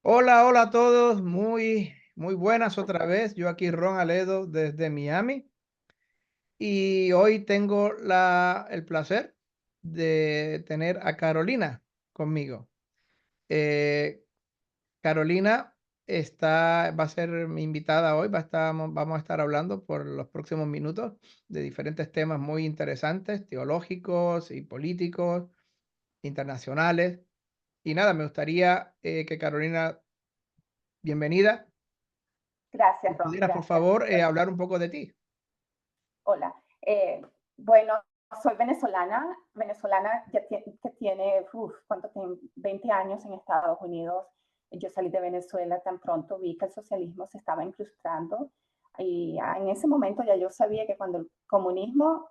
Hola, hola a todos, muy buenas otra vez. Yo aquí Ron Aledo desde Miami y hoy tengo el placer de tener a Carolina conmigo. Eh, Carolina va a ser mi invitada hoy, vamos a estar hablando por los próximos minutos de diferentes temas muy interesantes, teológicos y políticos, internacionales. Y nada, me gustaría que Carolina, bienvenida. Gracias, Ron, ¿Pudieras, por gracias. favor, hablar un poco de ti? Hola. Bueno, soy venezolana que tiene, ¿cuánto tiempo? 20 años en Estados Unidos. Yo salí de Venezuela tan pronto vi que el socialismo se estaba incrustando y en ese momento ya yo sabía que cuando el comunismo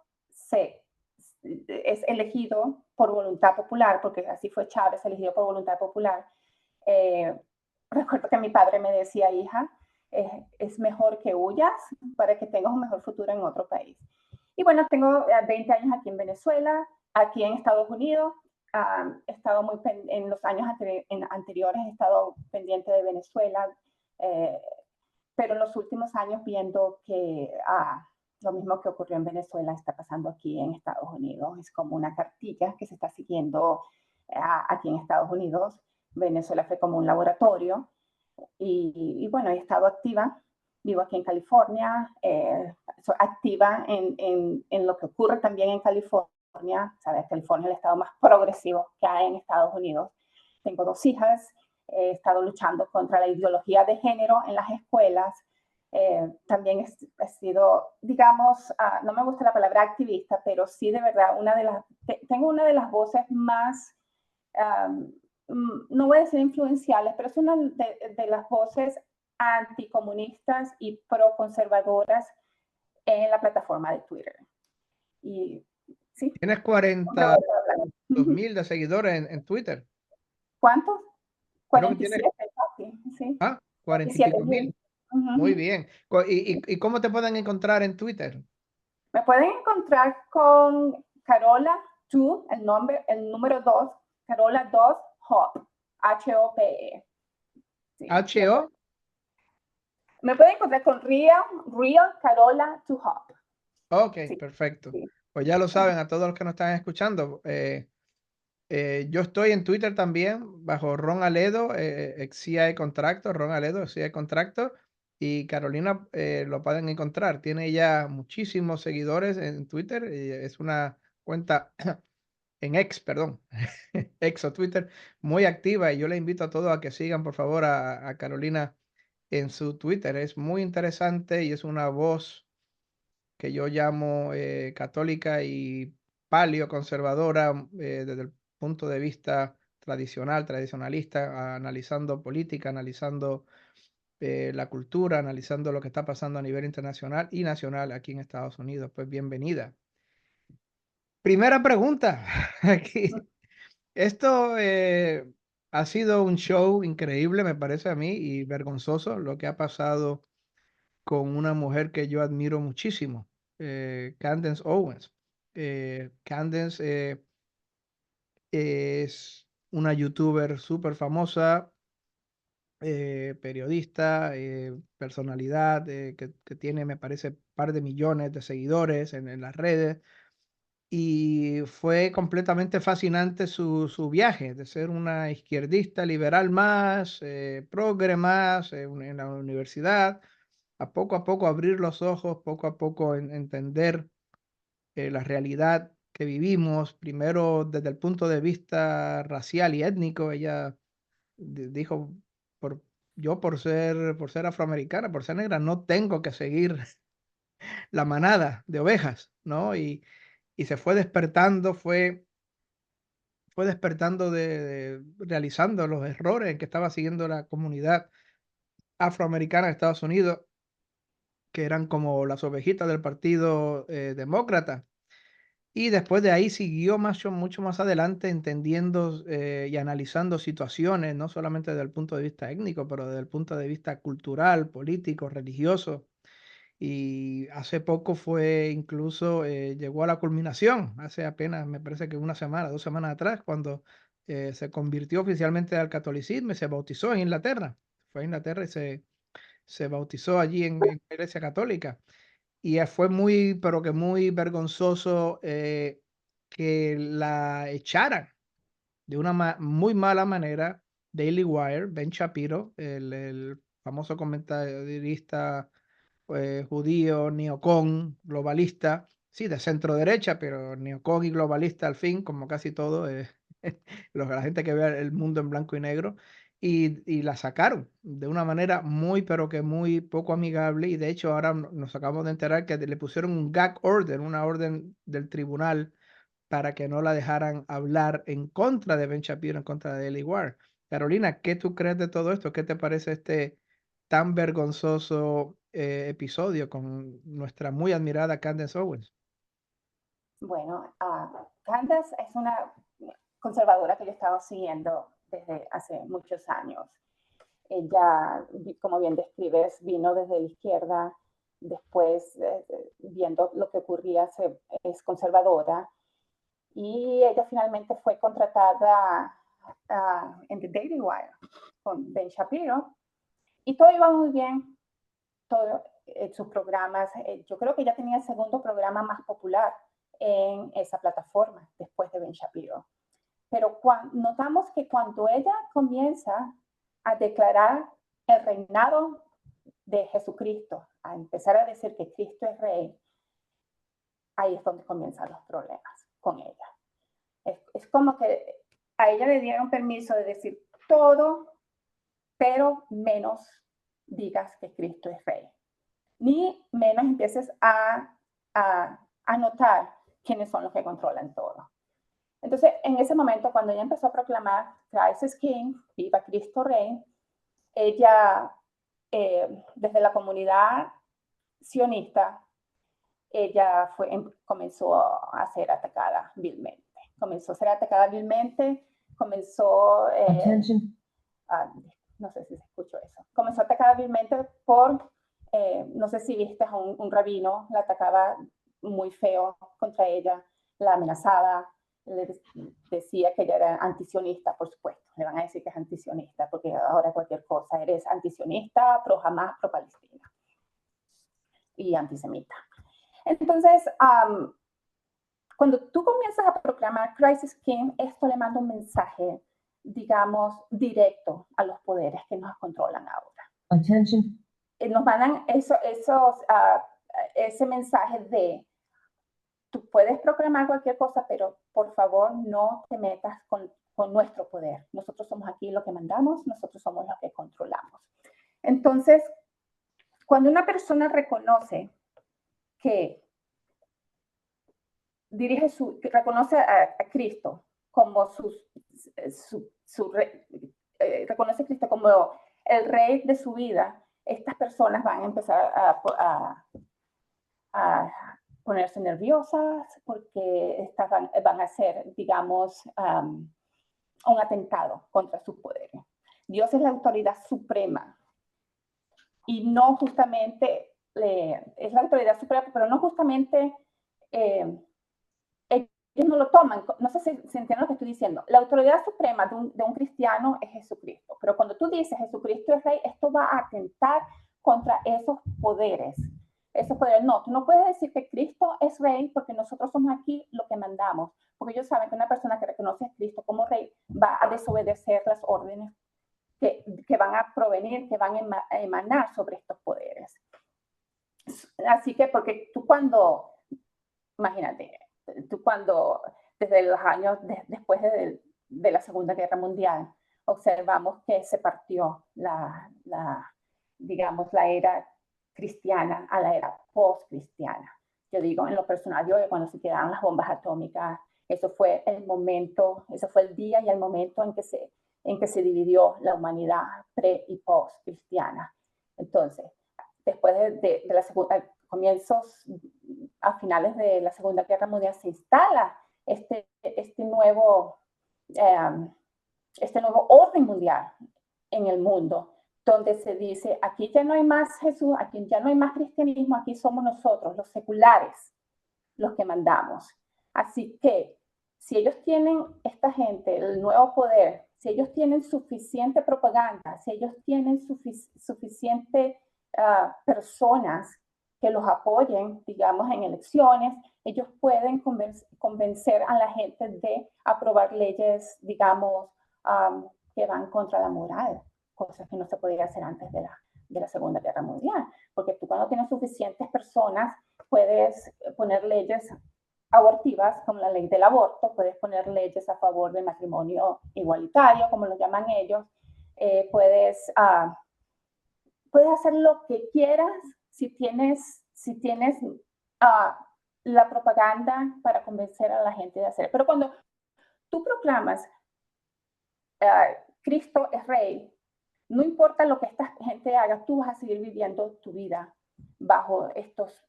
es elegido por voluntad popular, porque así fue Chávez, elegido por voluntad popular. eh, Recuerdo que mi padre me decía: hija, es mejor que huyas para que tengas un mejor futuro en otro país. Y bueno, tengo 20 años aquí en Venezuela, aquí en Estados Unidos. He estado en los años anteriores he estado pendiente de Venezuela, eh, pero en los últimos años viendo que lo mismo que ocurrió en Venezuela está pasando aquí en Estados Unidos. Es como una cartilla que se está siguiendo aquí en Estados Unidos. Venezuela fue como un laboratorio y bueno, he estado activa. Vivo aquí en California, soy activa en lo que ocurre también en California. Sabes, California es el estado más progresivo que hay en Estados Unidos. Tengo dos hijas, he estado luchando contra la ideología de género en las escuelas. También he sido, digamos, no me gusta la palabra activista, pero sí de verdad tengo una de las voces más, um, no voy a decir influenciales, pero es una de las voces anticomunistas y proconservadoras en la plataforma de Twitter. Y sí, Tienes me voy 42 a hablar. Uh-huh. mil de seguidores en Twitter. ¿Cuántos? Creo que tienes, 47, casi, sí. 40 y 47 pico mil. mil. Muy Uh-huh. bien. ¿Y cómo te pueden encontrar en Twitter? Me pueden encontrar con Carola 2, el número 2, Carola 2 Hop, Hope. Sí, HO. me pueden encontrar con Real Carola 2 Hop. Ok, Sí, perfecto. sí. Pues ya lo Uh-huh. saben a todos los que nos están escuchando. Yo estoy en Twitter también bajo Ron Aledo, ex CIA Contractor, Ron Aledo, CIA Contractor. Y Carolina lo pueden encontrar. Tiene ya muchísimos seguidores en Twitter. Y es una cuenta en X, perdón, X o Twitter, muy activa y yo le invito a todos a que sigan, por favor, a Carolina en su Twitter. Es muy interesante y es una voz que yo llamo católica y paleoconservadora desde el punto de vista tradicionalista, analizando política, analizando la cultura, analizando lo que está pasando a nivel internacional y nacional aquí en Estados Unidos. Pues bienvenida. Primera pregunta. Aquí. Esto ha sido un show increíble, me parece a mí, y vergonzoso lo que ha pasado con una mujer que yo admiro muchísimo, Candace Owens. Candace es una youtuber súper famosa, periodista, personalidad, que tiene, me parece, par de millones de seguidores en las redes. Y fue completamente fascinante su viaje, de ser una izquierdista liberal más, progre más, en la universidad, a poco abrir los ojos, poco a poco entender la realidad que vivimos, primero desde el punto de vista racial y étnico. Ella dijo, por, yo por ser afroamericana, por ser negra, no tengo que seguir la manada de ovejas, ¿no? Y se fue despertando realizando los errores que estaba siguiendo la comunidad afroamericana de Estados Unidos, que eran como las ovejitas del partido demócrata. Y después de ahí siguió mucho más adelante entendiendo y analizando situaciones, no solamente desde el punto de vista étnico, pero desde el punto de vista cultural, político, religioso. Y hace poco fue incluso, llegó a la culminación, hace apenas, me parece que una semana, 2 semanas atrás, cuando se convirtió oficialmente al catolicismo y se bautizó en Inglaterra. Fue a Inglaterra y se bautizó allí en la Iglesia Católica. Y fue muy, pero que muy vergonzoso que la echaran de una muy mala manera. Daily Wire, Ben Shapiro, el famoso comentarista judío, neocon, globalista, sí, de centro derecha, pero neocon y globalista al fin, como casi todo, la gente que ve el mundo en blanco y negro, y la sacaron de una manera muy, pero que muy poco amigable, y de hecho ahora nos acabamos de enterar que le pusieron un gag order, una orden del tribunal para que no la dejaran hablar en contra de Ben Shapiro, en contra de Daily Wire. Carolina, ¿qué tú crees de todo esto? ¿Qué te parece este tan vergonzoso episodio con nuestra muy admirada Candace Owens? Bueno, Candace es una conservadora que yo he estado siguiendo desde hace muchos años. Ella, como bien describes, vino desde la izquierda, después viendo lo que ocurría, es conservadora, y ella finalmente fue contratada en The Daily Wire con Ben Shapiro, y todo iba muy bien, todo, sus programas, yo creo que ella tenía el segundo programa más popular en esa plataforma después de Ben Shapiro. Pero notamos que cuando ella comienza a declarar el reinado de Jesucristo, a empezar a decir que Cristo es rey, ahí es donde comienzan los problemas con ella. Es como que a ella le dieron permiso de decir todo, pero menos digas que Cristo es rey. Ni menos empieces a notar quiénes son los que controlan todo. Entonces, en ese momento, cuando ella empezó a proclamar Christ is King, viva Cristo Rey, ella, desde la comunidad sionista, ella comenzó a ser atacada vilmente. Comenzó a ser atacada vilmente, comenzó, no sé si se escuchó eso, comenzó a atacar vilmente por, no sé si viste a un rabino, la atacaba muy feo contra ella, la amenazaba, le decía que ella era antisionista, por supuesto, le van a decir que es antisionista, porque ahora cualquier cosa, eres antisionista, pro Hamas, pro Palestina y antisemita. Entonces, cuando tú comienzas a proclamar Christ is King, esto le manda un mensaje, digamos, directo a los poderes que nos controlan ahora. Attention. Nos mandan ese mensaje de, tú puedes proclamar cualquier cosa, pero por favor no te metas con nuestro poder. Nosotros somos aquí los que mandamos, nosotros somos los que controlamos. Entonces, cuando una persona reconoce que reconoce a Cristo como reconoce a Cristo como el rey de su vida, estas personas van a empezar a ponerse nerviosas porque van a hacer, digamos, un atentado contra sus poderes. Dios es la autoridad suprema y no justamente, es la autoridad suprema, pero no justamente ellos no lo toman, no sé si entienden lo que estoy diciendo. La autoridad suprema de un cristiano es Jesucristo, pero cuando tú dices Jesucristo es rey, esto va a atentar contra esos poderes. Esos poderes, no, tú no puedes decir que Cristo es rey porque nosotros somos aquí lo que mandamos, porque ellos saben que una persona que reconoce a Cristo como rey va a desobedecer las órdenes que van a provenir, que van a emanar sobre estos poderes. Así que, porque tú imagínate, desde los años después de la Segunda Guerra Mundial, observamos que se partió digamos, la era cristiana a la era post-cristiana. Yo digo, en lo personal, cuando se tiraron las bombas atómicas, eso fue el día y el momento en que se dividió la humanidad pre- y post-cristiana. Entonces, después de la segunda, comienzos a finales de la Segunda Guerra Mundial, se instala este nuevo orden mundial en el mundo, donde se dice, aquí ya no hay más Jesús, aquí ya no hay más cristianismo, aquí somos nosotros, los seculares, los que mandamos. Así que si ellos tienen, esta gente, el nuevo poder, si ellos tienen suficiente propaganda, si ellos tienen suficiente personas que los apoyen, digamos, en elecciones, ellos pueden convencer a la gente de aprobar leyes, digamos, que van contra la moral, cosas que no se podía hacer antes de la Segunda Guerra Mundial, porque tú cuando tienes suficientes personas puedes poner leyes abortivas, como la ley del aborto, puedes poner leyes a favor del matrimonio igualitario, como lo llaman ellos, puedes hacer lo que quieras si tienes la propaganda para convencer a la gente de hacer. Pero cuando tú proclamas Cristo es rey, no importa lo que esta gente haga, tú vas a seguir viviendo tu vida bajo estos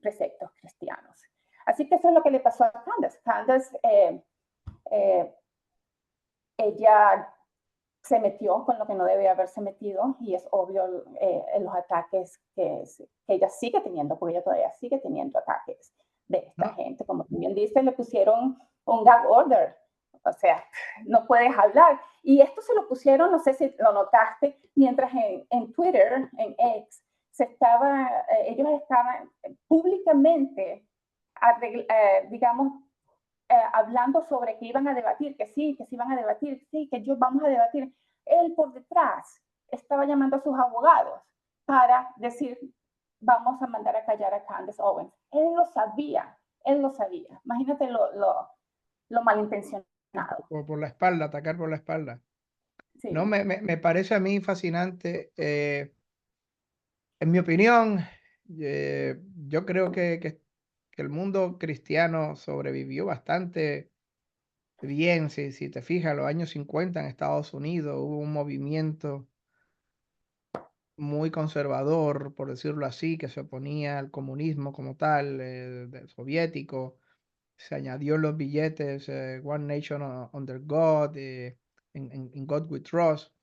preceptos cristianos. Así que eso es lo que le pasó a Candace. Candace, ella se metió con lo que no debía haberse metido y es obvio en los ataques que ella sigue teniendo, porque ella todavía sigue teniendo ataques de esta gente. Como bien dice, le pusieron un gag order, o sea, no puedes hablar. Y esto se lo pusieron, no sé si lo notaste, mientras en Twitter, en X, ellos estaban públicamente, digamos, hablando sobre que iban a debatir, que sí iban a debatir, sí, que yo vamos a debatir. Él por detrás estaba llamando a sus abogados para decir, vamos a mandar a callar a Candace Owens. Él lo sabía. Imagínate lo malintencionado. Por la espalda, atacar por la espalda. Sí. No, me parece a mí fascinante. En mi opinión, yo creo que el mundo cristiano sobrevivió bastante bien. Si te fijas, los años 50 en Estados Unidos hubo un movimiento muy conservador, por decirlo así, que se oponía al comunismo como tal, del soviético. Se añadió en los billetes One Nation Under God, in God We Trust.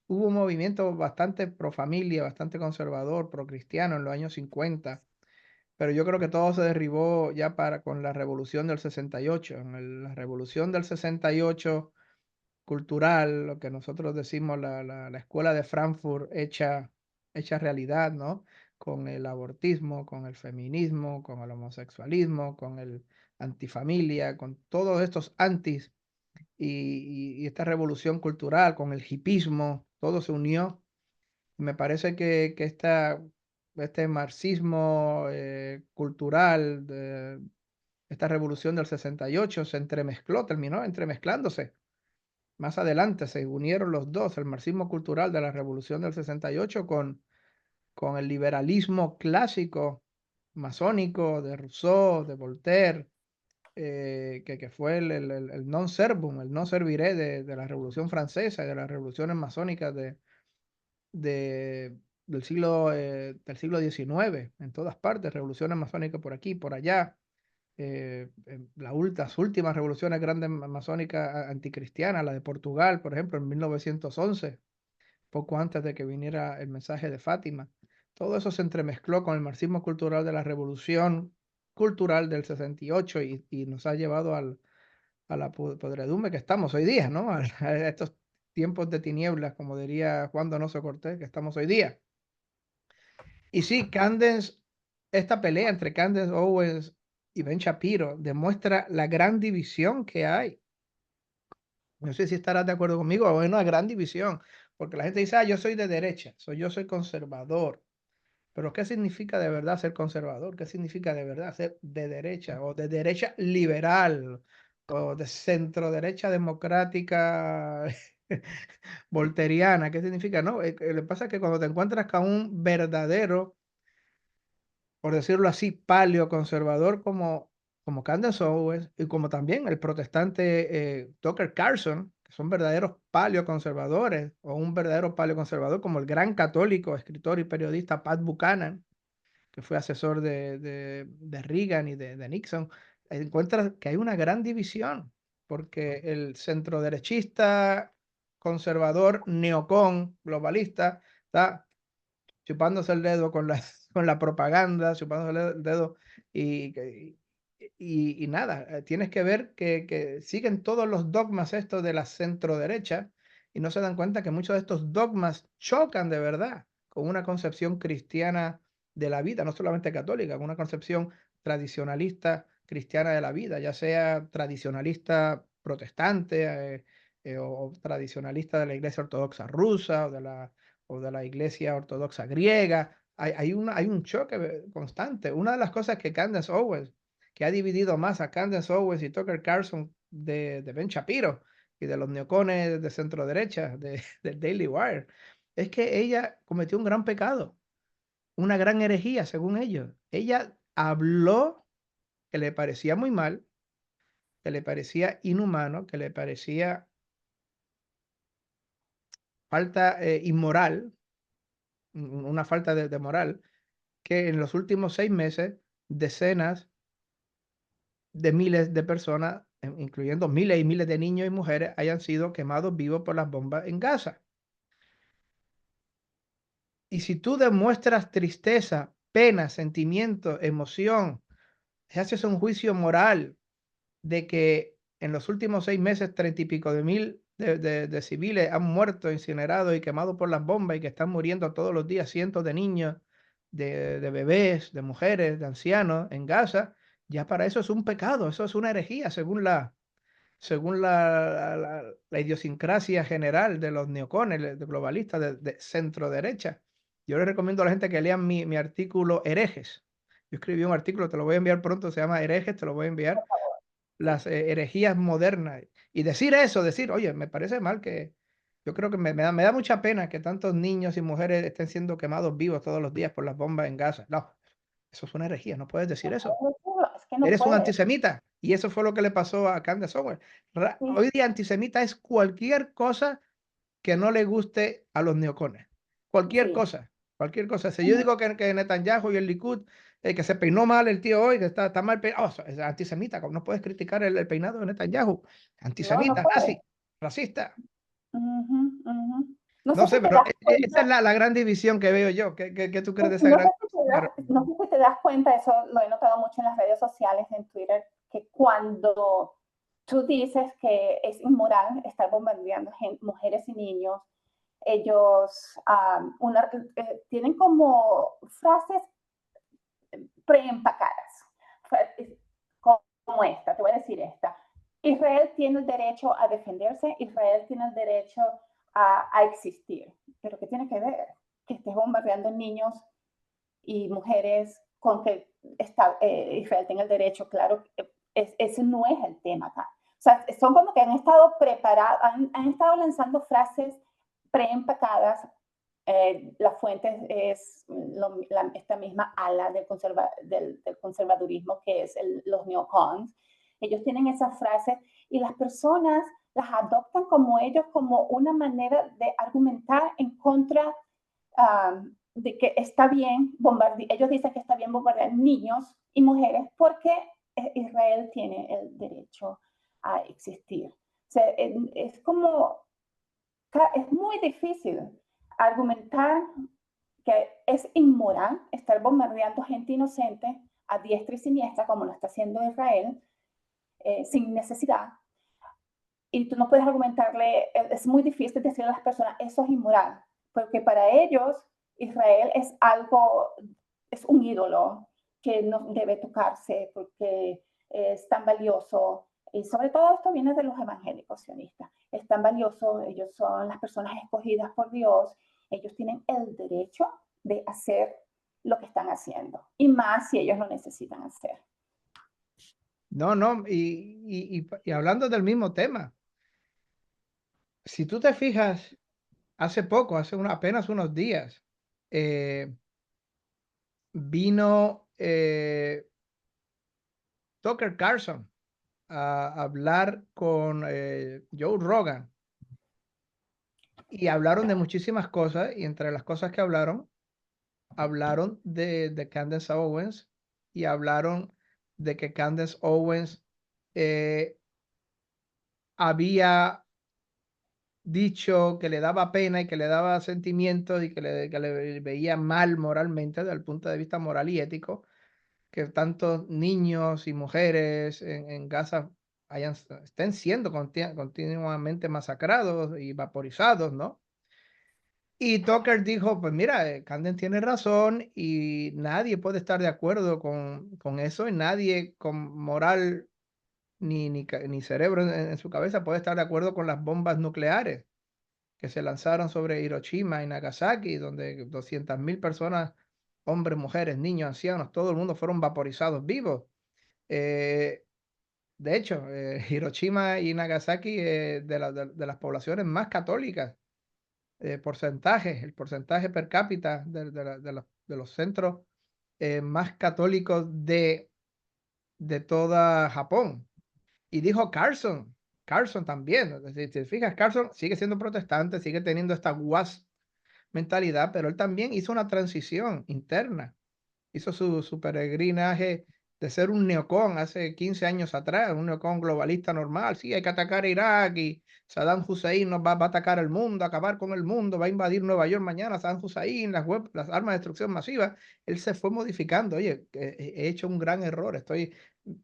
Hubo un movimiento bastante pro familia, bastante conservador, pro cristiano en los años 50, pero yo creo que todo se derribó ya con la revolución del 68. La revolución del 68 cultural, lo que nosotros decimos la escuela de Frankfurt hecha realidad, ¿no? Con el abortismo, con el feminismo, con el homosexualismo, con el antifamilia, con todos estos antis y esta revolución cultural, con el hipismo, todo se unió. Me parece que este marxismo cultural, esta revolución del 68 se entremezcló, terminó entremezclándose. Más adelante se unieron los dos, el marxismo cultural de la Revolución del 68 con el liberalismo clásico masónico de Rousseau, de Voltaire, que fue el non servum, el no serviré de la Revolución Francesa y de las revoluciones masónicas de, del siglo XIX, en todas partes, revoluciones masónicas por aquí, por allá. Las últimas revoluciones grandes masónicas anticristianas, la de Portugal, por ejemplo, en 1911, poco antes de que viniera el mensaje de Fátima. Todo eso se entremezcló con el marxismo cultural de la revolución cultural del 68 y nos ha llevado a la podredumbre que estamos hoy día, ¿no? A estos tiempos de tinieblas, como diría Juan Donoso Cortés, que estamos hoy día. Y sí, esta pelea entre Candace Owens y Ben Shapiro demuestra la gran división que hay. No sé si estarás de acuerdo conmigo, o hay una gran división, porque la gente dice, yo soy de derecha, yo soy conservador. Pero ¿qué significa de verdad ser conservador? ¿Qué significa de verdad ser de derecha o de derecha liberal o de centro derecha democrática volteriana? ¿Qué significa? No, lo que pasa es que cuando te encuentras con un verdadero, por decirlo así, paleoconservador como Candace Owens y como también el protestante Tucker Carlson, que son verdaderos paleoconservadores, o un verdadero paleoconservador como el gran católico, escritor y periodista Pat Buchanan, que fue asesor de Reagan y de Nixon. Encuentras que hay una gran división, porque el centro derechista, conservador, neocon, globalista, está chupándose el dedo con la propaganda, chupándose el dedo y y nada, tienes que ver que siguen todos los dogmas estos de la centro derecha y no se dan cuenta que muchos de estos dogmas chocan de verdad con una concepción cristiana de la vida, no solamente católica, con una concepción tradicionalista cristiana de la vida, ya sea tradicionalista protestante o tradicionalista de la Iglesia Ortodoxa rusa o de la Iglesia Ortodoxa griega. Hay un choque constante. Una de las cosas que Candace Owens, que ha dividido más a Candace Owens y Tucker Carlson de Ben Shapiro y de los neocones de centro derecha, del Daily Wire, es que ella cometió un gran pecado, una gran herejía, según ellos. Ella habló que le parecía muy mal, que le parecía inhumano, que le parecía falta inmoral, una falta de moral, que en los últimos 6 meses decenas de miles de personas, incluyendo miles y miles de niños y mujeres, hayan sido quemados vivos por las bombas en Gaza. Y si tú demuestras tristeza, pena, sentimiento, emoción, haces un juicio moral de que en los últimos 6 meses 30 y pico de mil de civiles han muerto, incinerados y quemados por las bombas y que están muriendo todos los días cientos de niños, de bebés, de mujeres, de ancianos en Gaza, ya para eso es un pecado, eso es una herejía según la idiosincrasia general de los neocones, de globalistas de centro derecha. Yo les recomiendo a la gente que lean mi artículo Herejes. Yo escribí un artículo, te lo voy a enviar pronto, se llama Herejes, te lo voy a enviar, por favor. Sí. las herejías modernas. Y decir eso, decir, oye, me parece mal que, yo creo que me da mucha pena que tantos niños y mujeres estén siendo quemados vivos todos los días por las bombas en Gaza. No, eso es una herejía, no puedes decir No eso. puedes decirlo, es que no Eres un puedes. antisemita. Y eso fue lo que le pasó a Candace Owens. Sí, Hoy día antisemita es cualquier cosa que no le guste a los neocones. Cualquier sí. cosa, cualquier cosa. Si yo Ujú. digo que Netanyahu y el Likud, que se peinó mal el tío hoy, que está mal peinado, es antisemita. No puedes criticar el peinado de Netanyahu. No, no Antisemita, puedes. nazi, racista. Ujú, ujú. No No sé sé, si te pero das esa es cuenta. la gran división que veo yo. ¿Qué tú crees de esa No gran sé si te división, das, Carolina? no sé si te das cuenta, eso lo he notado mucho en las redes sociales, en Twitter, que cuando tú dices que es inmoral estar bombardeando mujeres y niños, ellos tienen como frases preempacadas, como esta, te voy a decir esta. Israel tiene el derecho a defenderse, Israel tiene el derecho a existir. Pero ¿qué tiene que ver? Que estés bombardeando niños y mujeres con que Israel tenga el derecho, claro, ese no es el tema acá. O sea, son como que han estado preparados, han estado lanzando frases preempacadas. La fuente es esta misma ala del conservadurismo que es los neocons. Ellos tienen esas frases y las personas las adoptan como ellos, como una manera de argumentar en contra de que está bien bombardear, ellos dicen que está bien bombardear niños y mujeres porque Israel tiene el derecho a existir. O sea, es como, es muy difícil argumentar que es inmoral estar bombardeando gente inocente a diestra y siniestra como lo está haciendo Israel sin necesidad. Y tú no puedes argumentarle, es muy difícil decirle a las personas, eso es inmoral, porque para ellos Israel es algo, es un ídolo que no debe tocarse porque es tan valioso. Y sobre todo esto viene de los evangélicos sionistas. Es tan valioso, ellos son las personas escogidas por Dios, ellos tienen el derecho de hacer lo que están haciendo, y más si ellos lo necesitan hacer. No, no, y hablando del mismo tema, si tú te fijas, hace poco, apenas unos días, eh, vino Tucker Carlson a hablar con Joe Rogan y hablaron de muchísimas cosas y entre las cosas que hablaron de Candace Owens y hablaron de que Candace Owens eh, había dicho que le daba pena y que le daba sentimientos y que le veía mal moralmente desde el punto de vista moral y ético que tantos niños y mujeres en Gaza estén siendo continuamente masacrados y vaporizados, ¿no? Y Tucker dijo, pues mira, Camden tiene razón y nadie puede estar de acuerdo con eso y nadie con moral ni cerebro en su cabeza puede estar de acuerdo con las bombas nucleares que se lanzaron sobre Hiroshima y Nagasaki, donde 200.000 personas, hombres, mujeres, niños, ancianos, todo el mundo fueron vaporizados vivos. Eh, de hecho, Hiroshima y Nagasaki, de las poblaciones más católicas, el porcentaje per cápita de los centros más católicos de toda Japón. Y dijo Carson también. Si te fijas, Carson sigue siendo protestante, sigue teniendo esta mentalidad, pero él también hizo una transición interna, hizo su peregrinaje de ser un neocon hace 15 años atrás, un neocon globalista normal. Sí, hay que atacar a Irak y Saddam Hussein va a atacar el mundo, acabar con el mundo, va a invadir Nueva York mañana, Saddam Hussein, las armas de destrucción masiva. Él se fue modificando. Oye, he hecho un gran error,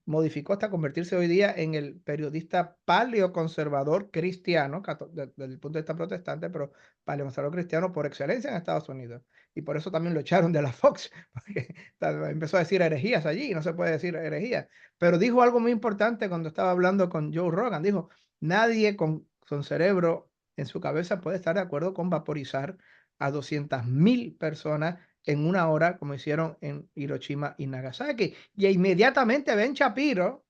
modificó hasta convertirse hoy día en el periodista paleoconservador cristiano, desde el punto de vista protestante, pero paleoconservador cristiano por excelencia en Estados Unidos. Y por eso también lo echaron de la Fox, porque empezó a decir herejías allí y no se puede decir herejías. Pero dijo algo muy importante cuando estaba hablando con Joe Rogan. Dijo, nadie con cerebro en su cabeza puede estar de acuerdo con vaporizar a 200.000 personas en una hora, como hicieron en Hiroshima y Nagasaki. Y inmediatamente Ben Shapiro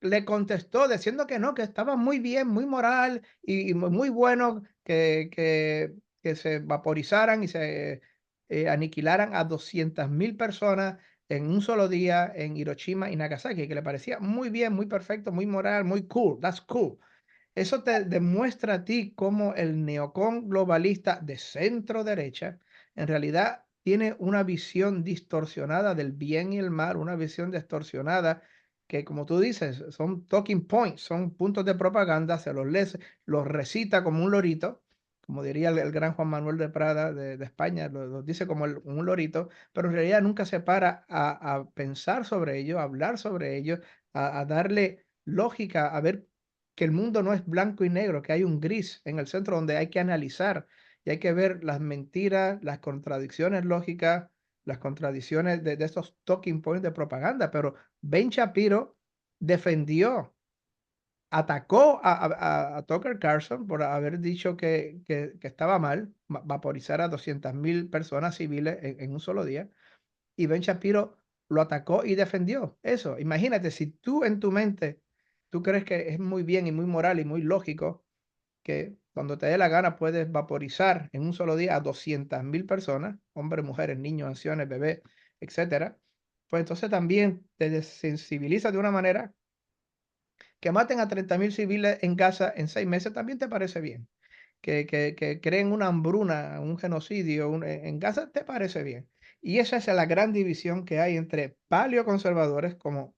le contestó diciendo que no, que estaba muy bien, muy moral y muy bueno que se vaporizaran y se aniquilaran a 200.000 personas en un solo día en Hiroshima y Nagasaki, que le parecía muy bien, muy perfecto, muy moral, muy cool. That's cool. Eso te demuestra a ti cómo el neocon globalista de centro derecha en realidad tiene una visión distorsionada del bien y el mal, una visión distorsionada que, como tú dices, son talking points, son puntos de propaganda, se los lee, los recita como un lorito, como diría el gran Juan Manuel de Prada de España, lo dice como un lorito, pero en realidad nunca se para a pensar sobre ello, a hablar sobre ello, a darle lógica, a ver que el mundo no es blanco y negro, que hay un gris en el centro donde hay que analizar y hay que ver las mentiras, las contradicciones lógicas, las contradicciones de estos talking points de propaganda. Pero Ben Shapiro defendió, atacó a Tucker Carlson por haber dicho que estaba mal vaporizar a 200.000 personas civiles en un solo día. Y Ben Shapiro lo atacó y defendió eso. Imagínate, si tú en tu mente, tú crees que es muy bien y muy moral y muy lógico que cuando te dé la gana puedes vaporizar en un solo día a 200.000 personas, hombres, mujeres, niños, ancianos, bebés, etcétera, pues entonces también te desensibiliza de una manera que maten a 30.000 civiles en Gaza en 6 meses, también te parece bien. Que creen una hambruna, un genocidio en Gaza, te parece bien. Y esa es la gran división que hay entre paleoconservadores como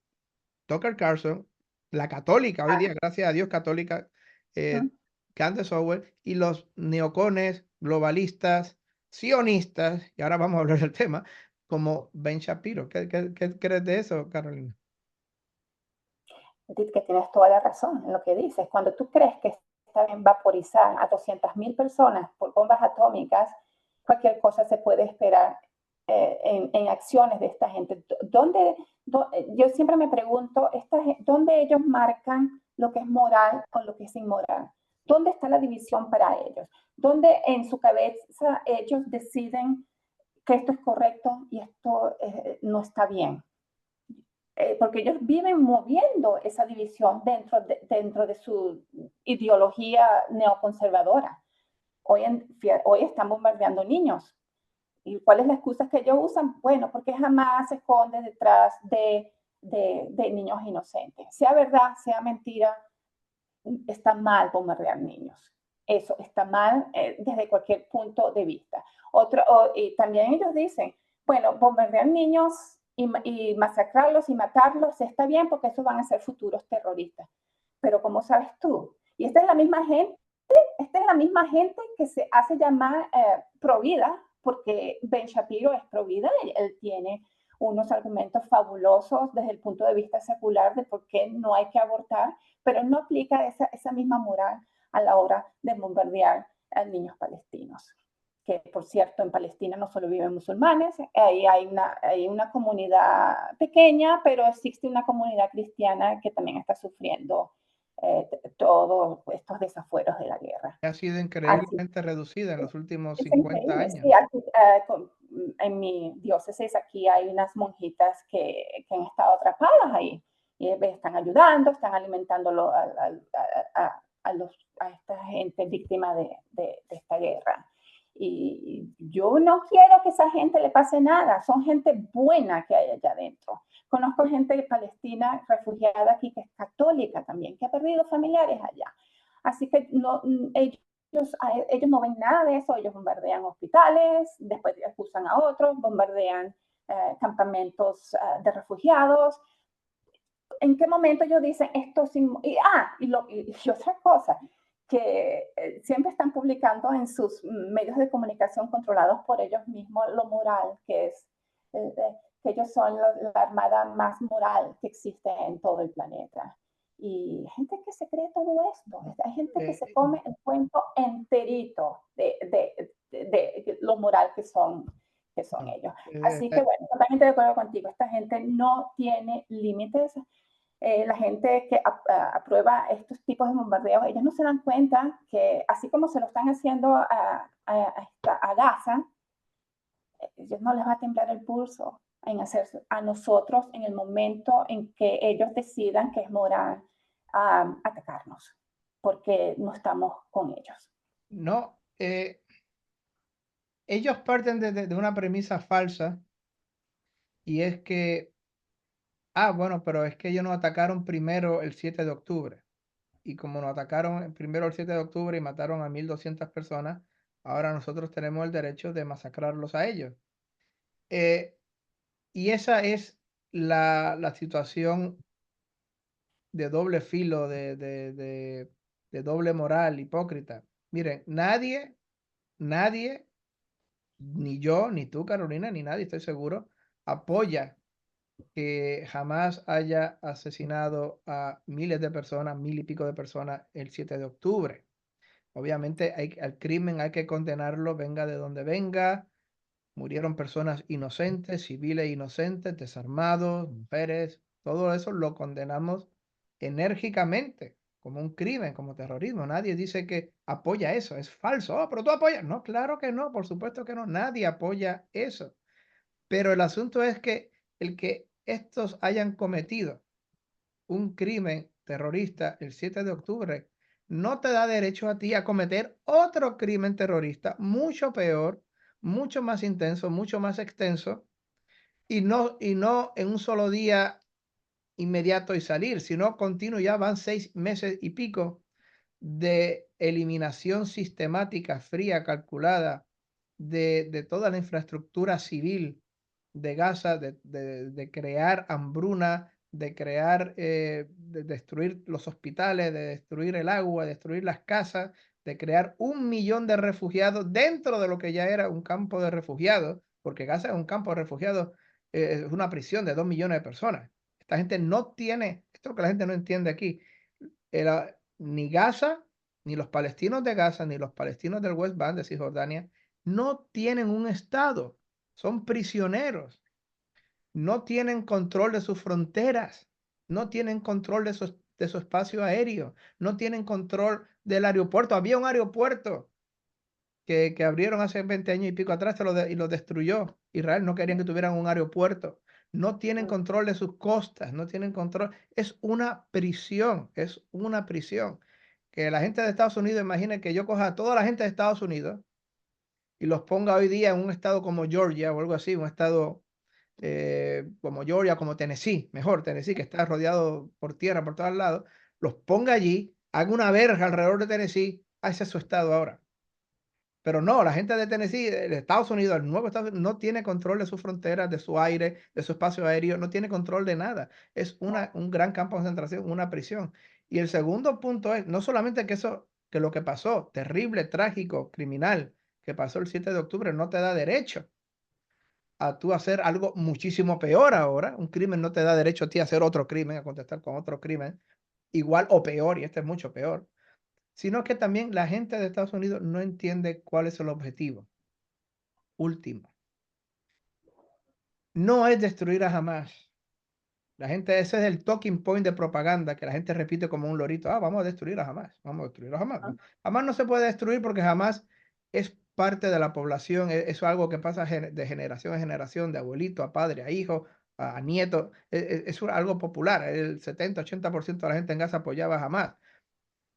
Tucker Carlson, la católica hoy Ah, día, gracias a Dios católica, ujú. Candace Owens, y los neocones, globalistas, sionistas, y ahora vamos a hablar del tema, como Ben Shapiro. ¿Qué crees de eso, Carolina? Que tienes toda la razón en lo que dices. Cuando tú crees que está bien vaporizar a 200.000 personas por bombas atómicas, cualquier cosa se puede esperar en acciones de esta gente. Yo siempre me pregunto, ¿dónde ellos marcan lo que es moral con lo que es inmoral? ¿Dónde está la división para ellos? ¿Dónde en su cabeza ellos deciden que esto es correcto y esto no está bien? Porque ellos viven moviendo esa división dentro de su ideología neoconservadora. Hoy están bombardeando niños. ¿Y cuál es la excusa que ellos usan? Bueno, porque jamás se esconde detrás de niños inocentes. Sea verdad, sea mentira, está mal bombardear niños. Eso está mal desde cualquier punto de vista. Y también ellos dicen, bueno, bombardear niños y masacrarlos y matarlos está bien porque esos van a ser futuros terroristas. Pero ¿cómo sabes tú? Y esta es la misma gente que se hace llamar pro vida, porque Ben Shapiro es pro vida, él tiene unos argumentos fabulosos desde el punto de vista secular de por qué no hay que abortar, pero no aplica esa misma moral a la hora de bombardear a niños palestinos. Que por cierto, en Palestina no solo viven musulmanes, ahí hay una comunidad pequeña, pero existe una comunidad cristiana que también está sufriendo todos estos desafueros de la guerra. Ha sido Así increíblemente reducida en los últimos es 50 increíble, años. sí, aquí, en mi diócesis aquí hay unas monjitas que han estado atrapadas ahí y están ayudando, están alimentando a esta gente víctima de esta guerra. Y yo no quiero que esa gente le pase nada, son gente buena que hay allá adentro. Conozco gente palestina refugiada aquí que es católica también, que ha perdido familiares allá. Así que no, ellos no ven nada de eso, ellos bombardean hospitales, después acusan a otros, bombardean campamentos de refugiados. ¿En qué momento ellos dicen esto sin... y otra cosa, que siempre están publicando en sus medios de comunicación controlados por ellos mismos lo moral, que es que ellos son la armada más moral que existe en todo el planeta. Y hay gente que se cree todo esto, hay gente que se come el cuento enterito de lo moral que son ellos. Así que bueno, totalmente de acuerdo contigo, esta gente no tiene límites. La gente que aprueba estos tipos de bombardeos, ellos no se dan cuenta que así como se lo están haciendo a Gaza, ellos no les va a temblar el pulso en hacer a nosotros en el momento en que ellos decidan que es moral atacarnos, porque no estamos con ellos. No, ellos parten de una premisa falsa y es que, bueno, pero es que ellos nos atacaron primero el 7 de octubre. Y como nos atacaron primero el 7 de octubre y mataron a 1.200 personas, ahora nosotros tenemos el derecho de masacrarlos a ellos. Y esa es la situación de doble filo, de doble moral, hipócrita. Miren, nadie, ni yo, ni tú, Carolina, ni nadie, estoy seguro, apoya que jamás haya asesinado a miles de personas, 1.000 y pico de personas el 7 de octubre. Obviamente al crimen hay que condenarlo, venga de donde venga. Murieron personas inocentes, civiles inocentes, desarmados, mujeres, todo eso lo condenamos enérgicamente como un crimen, como terrorismo. Nadie dice que apoya eso, es falso. Oh, pero tú apoyas. No, claro que no, por supuesto que no, nadie apoya eso. Pero el asunto es que el que estos hayan cometido un crimen terrorista el 7 de octubre no te da derecho a ti a cometer otro crimen terrorista mucho peor, mucho más intenso, mucho más extenso y no en un solo día inmediato y salir, sino continuo. Ya van 6 meses y pico de eliminación sistemática, fría, calculada de toda la infraestructura civil de Gaza, de crear hambruna, de crear, de destruir los hospitales, de destruir el agua, de destruir las casas, de crear 1 millón de refugiados dentro de lo que ya era un campo de refugiados, porque Gaza es un campo de refugiados, es una prisión de 2 millones de personas. Esta gente no tiene, esto es lo que la gente no entiende aquí, ni Gaza, ni los palestinos de Gaza, ni los palestinos del West Bank de Cisjordania, no tienen un estado, son prisioneros, no tienen control de sus fronteras, no tienen control de su espacio aéreo, no tienen control del aeropuerto. Había un aeropuerto que abrieron hace 20 años y pico atrás y lo destruyó. Israel no querían que tuvieran un aeropuerto. No tienen control de sus costas, no tienen control. Es una prisión, es una prisión. Que la gente de Estados Unidos, imagine que yo coja a toda la gente de Estados Unidos y los ponga hoy día en un estado como Georgia o algo así, un estado como Georgia, como Tennessee, mejor Tennessee, que está rodeado por tierra por todos lados, los ponga allí, haga una verja alrededor de Tennessee, ese es su estado ahora. Pero no, la gente de Tennessee, de Estados Unidos, el nuevo Estados Unidos, no tiene control de sus fronteras, de su aire, de su espacio aéreo, no tiene control de nada. Es un gran campo de concentración, una prisión. Y el segundo punto es, no solamente que lo que pasó, terrible, trágico, criminal, que pasó el 7 de octubre, no te da derecho a tú hacer algo muchísimo peor ahora. Un crimen no te da derecho a ti a hacer otro crimen, a contestar con otro crimen, igual o peor, y este es mucho peor. Sino que también la gente de Estados Unidos no entiende cuál es el objetivo último. No es destruir a Hamas. La gente, ese es el talking point de propaganda que la gente repite como un lorito. Ah, vamos a destruir a Hamas, vamos a destruir a Hamas. Ajá. Hamas no se puede destruir porque Hamas es parte de la población, eso es algo que pasa de generación en generación, de abuelito a padre, a hijo, a nieto. Es algo popular. El 70-80% de la gente en Gaza apoyaba a Hamas.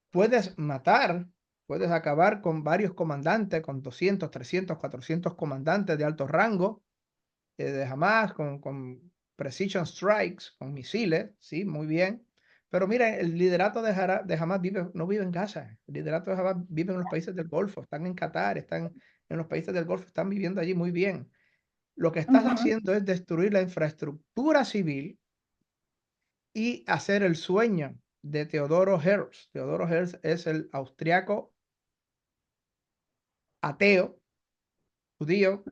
Puedes matar, puedes acabar con varios comandantes, con 200, 300, 400 comandantes de alto rango de Hamas, con precision strikes, con misiles, sí, muy bien. Pero mira, el liderato de Hamas no vive en Gaza. El liderato de Hamas vive en los países del Golfo, están en Qatar, están en los países del Golfo, están viviendo allí muy bien. Lo que estás Ujú, haciendo es destruir la infraestructura civil y hacer el sueño de Teodoro Herzl. Teodoro Herzl es el austriaco ateo, judío,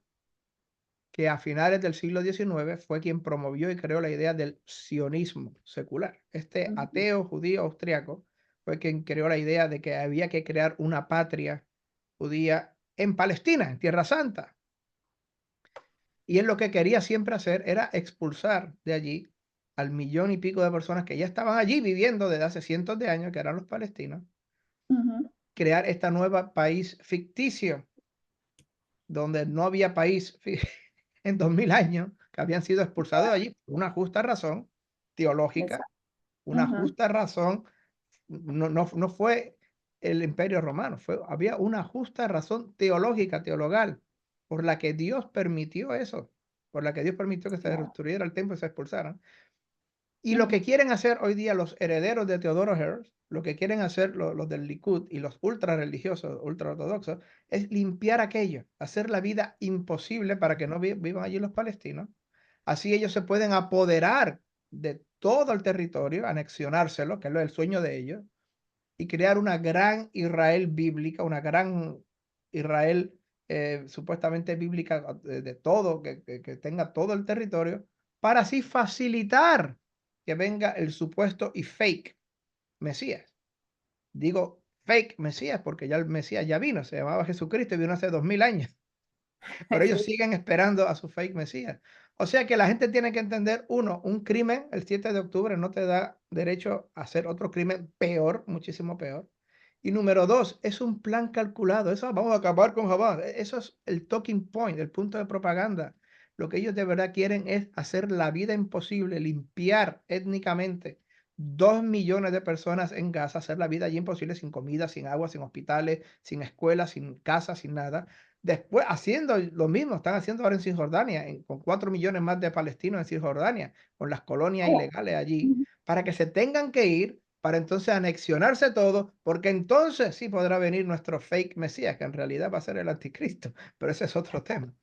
que a finales del siglo XIX fue quien promovió y creó la idea del sionismo secular. Este ujú, ateo judío austriaco fue quien creó la idea de que había que crear una patria judía en Palestina, en Tierra Santa. Y él lo que quería siempre hacer era expulsar de allí al millón y pico de personas que ya estaban allí viviendo desde hace cientos de años, que eran los palestinos, ujú. crear esta nueva país ficticio donde no había país en 2000 años que habían sido expulsados de allí por una justa razón teológica, Exacto. una Ujú, justa razón, no fue el Imperio Romano, había una justa razón teológica, teologal, por la que Dios permitió eso, por la que Dios permitió que se claro. destruyera el templo y se expulsaran. Y lo Ujú, que quieren hacer hoy día los herederos de Teodoro Herzl, lo que quieren hacer los del Likud y los ultra religiosos, ultra ortodoxos, es limpiar aquello, hacer la vida imposible para que no vivan allí los palestinos. Así ellos se pueden apoderar de todo el territorio, anexionárselo, que es el sueño de ellos, y crear una gran Israel bíblica, una gran Israel supuestamente bíblica de todo, que tenga todo el territorio, para así facilitar que venga el supuesto y fake Mesías. Digo fake Mesías porque ya el Mesías ya vino, se llamaba Jesucristo y vino hace 2000 años, pero ellos Sí. siguen esperando a su fake Mesías. O sea que la gente tiene que entender, uno, un crimen el 7 de octubre no te da derecho a hacer otro crimen peor, muchísimo peor. Y número dos, es un plan calculado. Eso vamos a acabar con Hamas. Eso es el talking point, el punto de propaganda. Lo que ellos de verdad quieren es hacer la vida imposible, limpiar étnicamente 2 millones de personas en Gaza, hacer la vida allí imposible sin comida, sin agua, sin hospitales, sin escuelas, sin casa, sin nada. Después, haciendo lo mismo, están haciendo ahora en Cisjordania, con 4 millones más de palestinos en Cisjordania, con las colonias Oh, ilegales allí, ujú. para que se tengan que ir, para entonces anexionarse todo, porque entonces sí podrá venir nuestro fake Mesías, que en realidad va a ser el anticristo, pero ese es otro tema.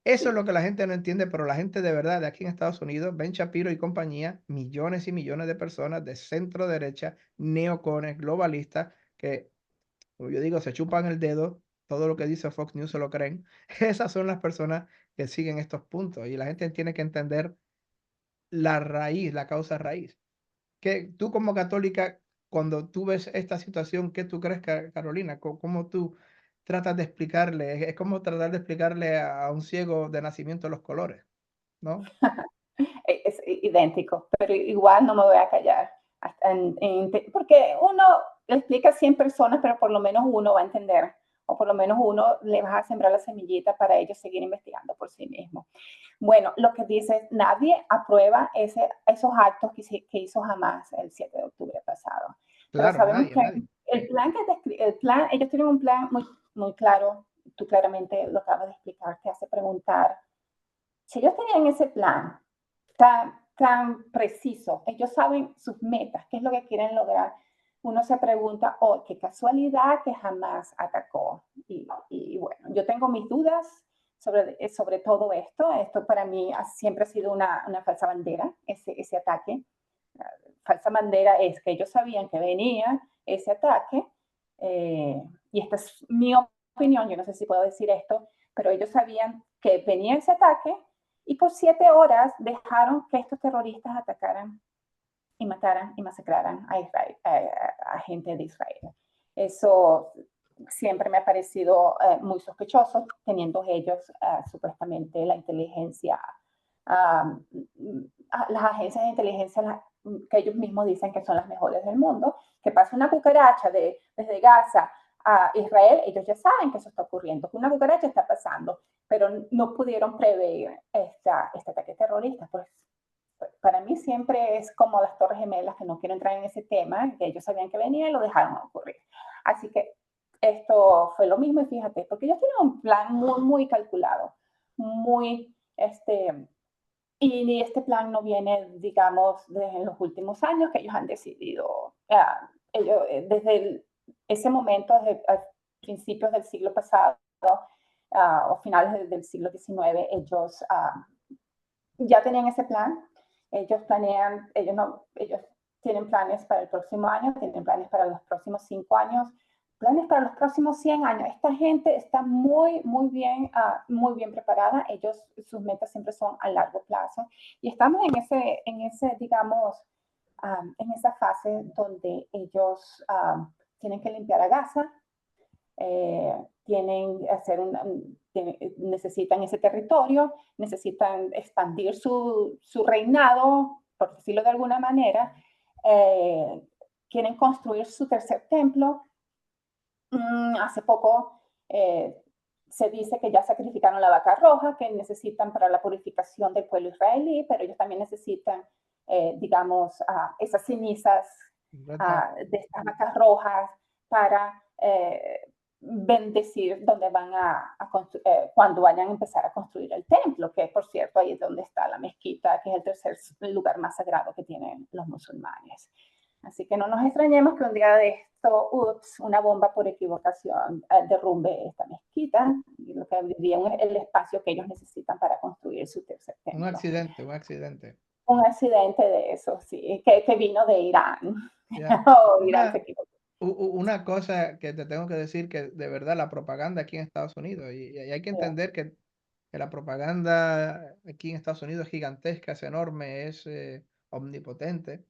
Eso es Sí. lo que la gente no entiende, pero la gente de verdad de aquí en Estados Unidos, Ben Shapiro y compañía, millones y millones de personas de centro derecha, neocones, globalistas, que como yo digo, se chupan el dedo, todo lo que dice Fox News se lo creen. Esas son las personas que siguen estos puntos y la gente tiene que entender la raíz, la causa raíz. Que tú como católica, cuando tú ves esta situación, ¿qué tú crees, Carolina? ¿Cómo tú tratas de explicarle? Es como tratar de explicarle a un ciego de nacimiento los colores, ¿no? Es idéntico, pero igual no me voy a callar. Porque uno le explica a 100 personas, pero por lo menos uno va a entender, o por lo menos uno le va a sembrar la semillita para ellos seguir investigando por sí mismos. Bueno, lo que dice, nadie aprueba esos actos que hizo Hamas el 7 de octubre pasado. Pero Claro, sabemos nadie, que nadie. ellos tienen un plan muy, muy claro, tú claramente lo acabas de explicar, que hace preguntar, si ellos tenían ese plan tan preciso, ellos saben sus metas, qué es lo que quieren lograr, uno se pregunta, oh, qué casualidad que jamás atacó. Y bueno, yo tengo mis dudas sobre todo esto. Esto para mí siempre ha sido una falsa bandera, ese ataque. Falsa bandera es que ellos sabían que venía ese ataque, y esta es mi opinión, yo no sé si puedo decir esto, pero ellos sabían que venía ese ataque Y por 7 horas dejaron que estos terroristas atacaran y mataran y masacraran a, Israel, a gente de Israel. Eso siempre me ha parecido muy sospechoso, teniendo ellos supuestamente la inteligencia, las agencias de inteligencia que ellos mismos dicen que son las mejores del mundo, que pasa una cucaracha desde Gaza a Israel, ellos ya saben que eso está ocurriendo, que una cucaracha está pasando, pero no pudieron prever este ataque terrorista. Pues para mí siempre es como las Torres Gemelas, que no quiero entrar en ese tema, que ellos sabían que venía y lo dejaron ocurrir. Así que esto fue lo mismo y fíjate, porque ellos tienen un plan muy, muy calculado, muy, y este plan no viene, digamos, desde los últimos años que ellos han decidido, desde ese momento, desde principios del siglo pasado, o finales del siglo XIX, ellos ya tenían ese plan. Ellos planean, ellos tienen planes para el próximo año, tienen planes para los próximos 5 años, planes para los próximos 100 años. Esta gente está muy bien preparada. Ellos, sus metas siempre son a largo plazo. Y estamos en ese digamos, en esa fase donde ellos tienen que limpiar a Gaza, necesitan ese territorio, necesitan expandir su reinado, por decirlo de alguna manera, quieren construir su tercer templo. Hace poco se dice que ya sacrificaron la vaca roja, que necesitan para la purificación del pueblo israelí, pero ellos también necesitan, digamos, esas cenizas de estas vacas rojas para bendecir donde van cuando vayan a empezar a construir el templo, que por cierto ahí es donde está la mezquita, que es el tercer lugar más sagrado que tienen los musulmanes. Así que no nos extrañemos que un día de esto, una bomba por equivocación derrumbe esta mezquita, y lo que diría el espacio que ellos necesitan para construir su tercer templo. Un accidente, un accidente. Un accidente de eso, sí, que vino de Irán. Yeah. Irán se equivocó. Una cosa que te tengo que decir, que de verdad la propaganda aquí en Estados Unidos, y hay que entender que la propaganda aquí en Estados Unidos es gigantesca, es enorme, es omnipotente.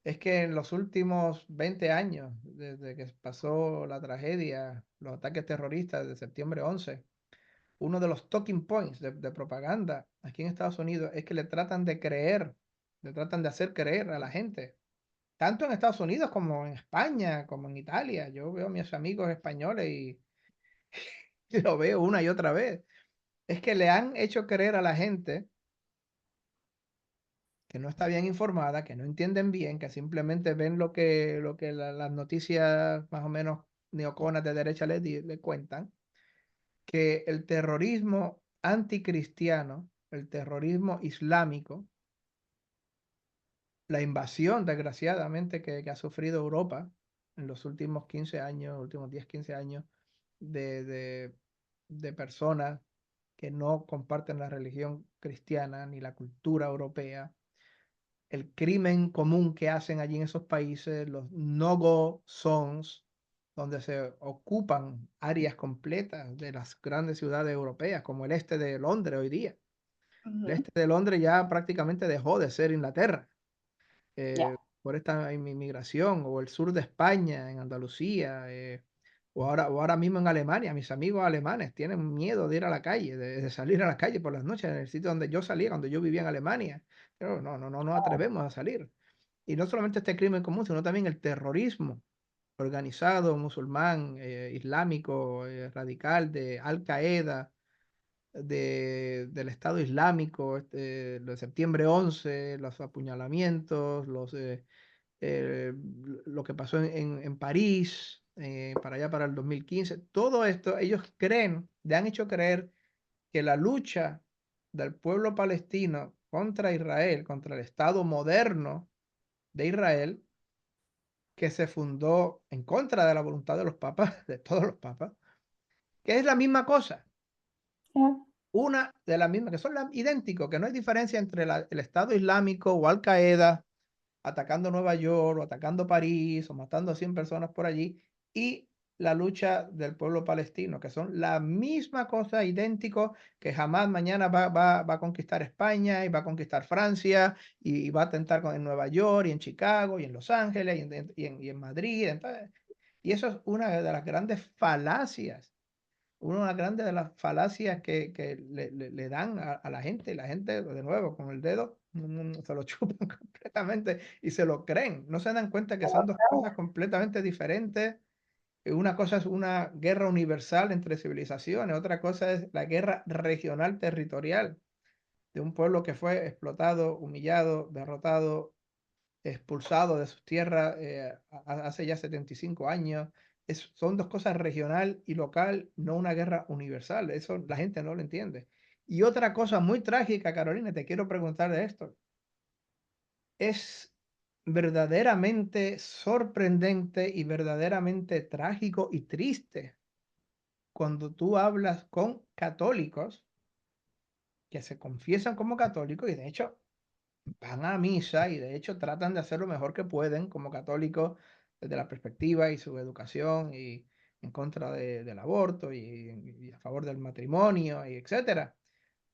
Es que en los últimos 20 años, desde que pasó la tragedia, los ataques terroristas de septiembre 11, uno de los talking points de propaganda aquí en Estados Unidos es que le tratan de hacer creer a la gente, tanto en Estados Unidos como en España, como en Italia. Yo veo a mis amigos españoles y lo veo una y otra vez. Es que le han hecho creer a la gente que no está bien informada, que no entienden bien, que simplemente ven lo que las noticias más o menos neoconas de derecha le cuentan, que el terrorismo anticristiano, el terrorismo islámico, la invasión, desgraciadamente, que ha sufrido Europa en los últimos 15 años, últimos 10, 15 años, de, de, de personas que no comparten la religión cristiana ni la cultura europea, el crimen común que hacen allí en esos países, los no-go zones, donde se ocupan áreas completas de las grandes ciudades europeas, como el este de Londres hoy día. El este de Londres ya prácticamente dejó de ser Inglaterra por esta inmigración, o el sur de España, en Andalucía, o ahora mismo en Alemania. Mis amigos alemanes tienen miedo de ir a la calle, de salir a la calle por las noches, en el sitio donde yo salía, cuando yo vivía en Alemania. Pero no nos atrevemos a salir. Y no solamente este crimen común, sino también el terrorismo organizado, musulmán, islámico, radical, de Al Qaeda, del Estado Islámico, de septiembre 11, los apuñalamientos, eh, lo que pasó en París, para allá para el 2015. Todo esto, ellos creen, le han hecho creer que la lucha del pueblo palestino contra Israel, contra el Estado moderno de Israel, que se fundó en contra de la voluntad de los papas, de todos los papas, que es la misma cosa, una de las mismas, que son idénticos, que no hay diferencia entre el Estado Islámico o Al Qaeda atacando Nueva York o atacando París o matando a 100 personas por allí, y la lucha del pueblo palestino, que son la misma cosa, idéntico, que jamás mañana va a conquistar España y va a conquistar Francia y va a atentar en Nueva York y en Chicago y en Los Ángeles y en Madrid. Y eso es una de las grandes falacias, una grande de las falacias que le dan a la gente. Y la gente, de nuevo, con el dedo, se lo chupan completamente y se lo creen. No se dan cuenta que son dos cosas completamente diferentes. Una cosa es una guerra universal entre civilizaciones, otra cosa es la guerra regional territorial de un pueblo que fue explotado, humillado, derrotado, expulsado de sus tierras hace ya 75 años. Son dos cosas regional y local, no una guerra universal. Eso la gente no lo entiende. Y otra cosa muy trágica, Carolina, te quiero preguntar de esto. Es verdaderamente sorprendente y verdaderamente trágico y triste cuando tú hablas con católicos que se confiesan como católicos y de hecho van a misa y de hecho tratan de hacer lo mejor que pueden como católicos desde la perspectiva y su educación y en contra del aborto y a favor del matrimonio y etcétera.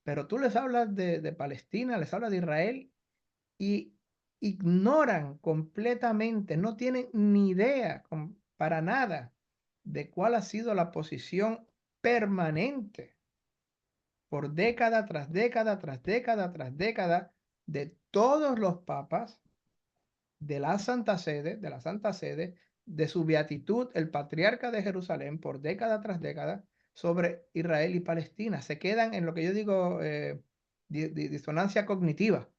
Pero tú les hablas de Palestina, les hablas de Israel y ignoran completamente, no tienen ni idea para nada de cuál ha sido la posición permanente por década tras década, tras década, tras década, de todos los papas, de la Santa Sede, de su beatitud, el patriarca de Jerusalén, por década tras década, sobre Israel y Palestina. Se quedan en lo que yo digo disonancia cognitiva.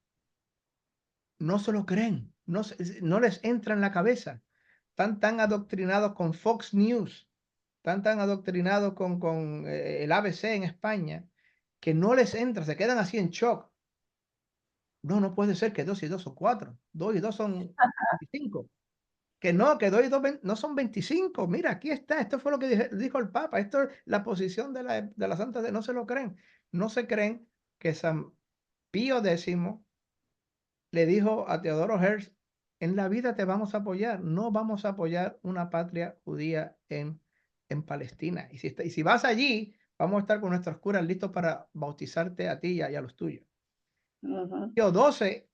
No se lo creen, no les entra en la cabeza. Están tan adoctrinados con Fox News, están tan adoctrinados con el ABC en España, que no les entra, se quedan así en shock. No, no puede ser que 2 y 2 son 4, 2 y 2 son 25. Que 2 y 2 no son 25. Mira, aquí está, esto fue lo que dijo el Papa, esto es la posición de la Santa Sede. No se lo creen, no se creen que San Pío X le dijo a Teodoro Herzl, en la vida te vamos a apoyar, no vamos a apoyar una patria judía en Palestina. Y si vas allí, vamos a estar con nuestros curas listos para bautizarte a ti y a los tuyos. Pío XII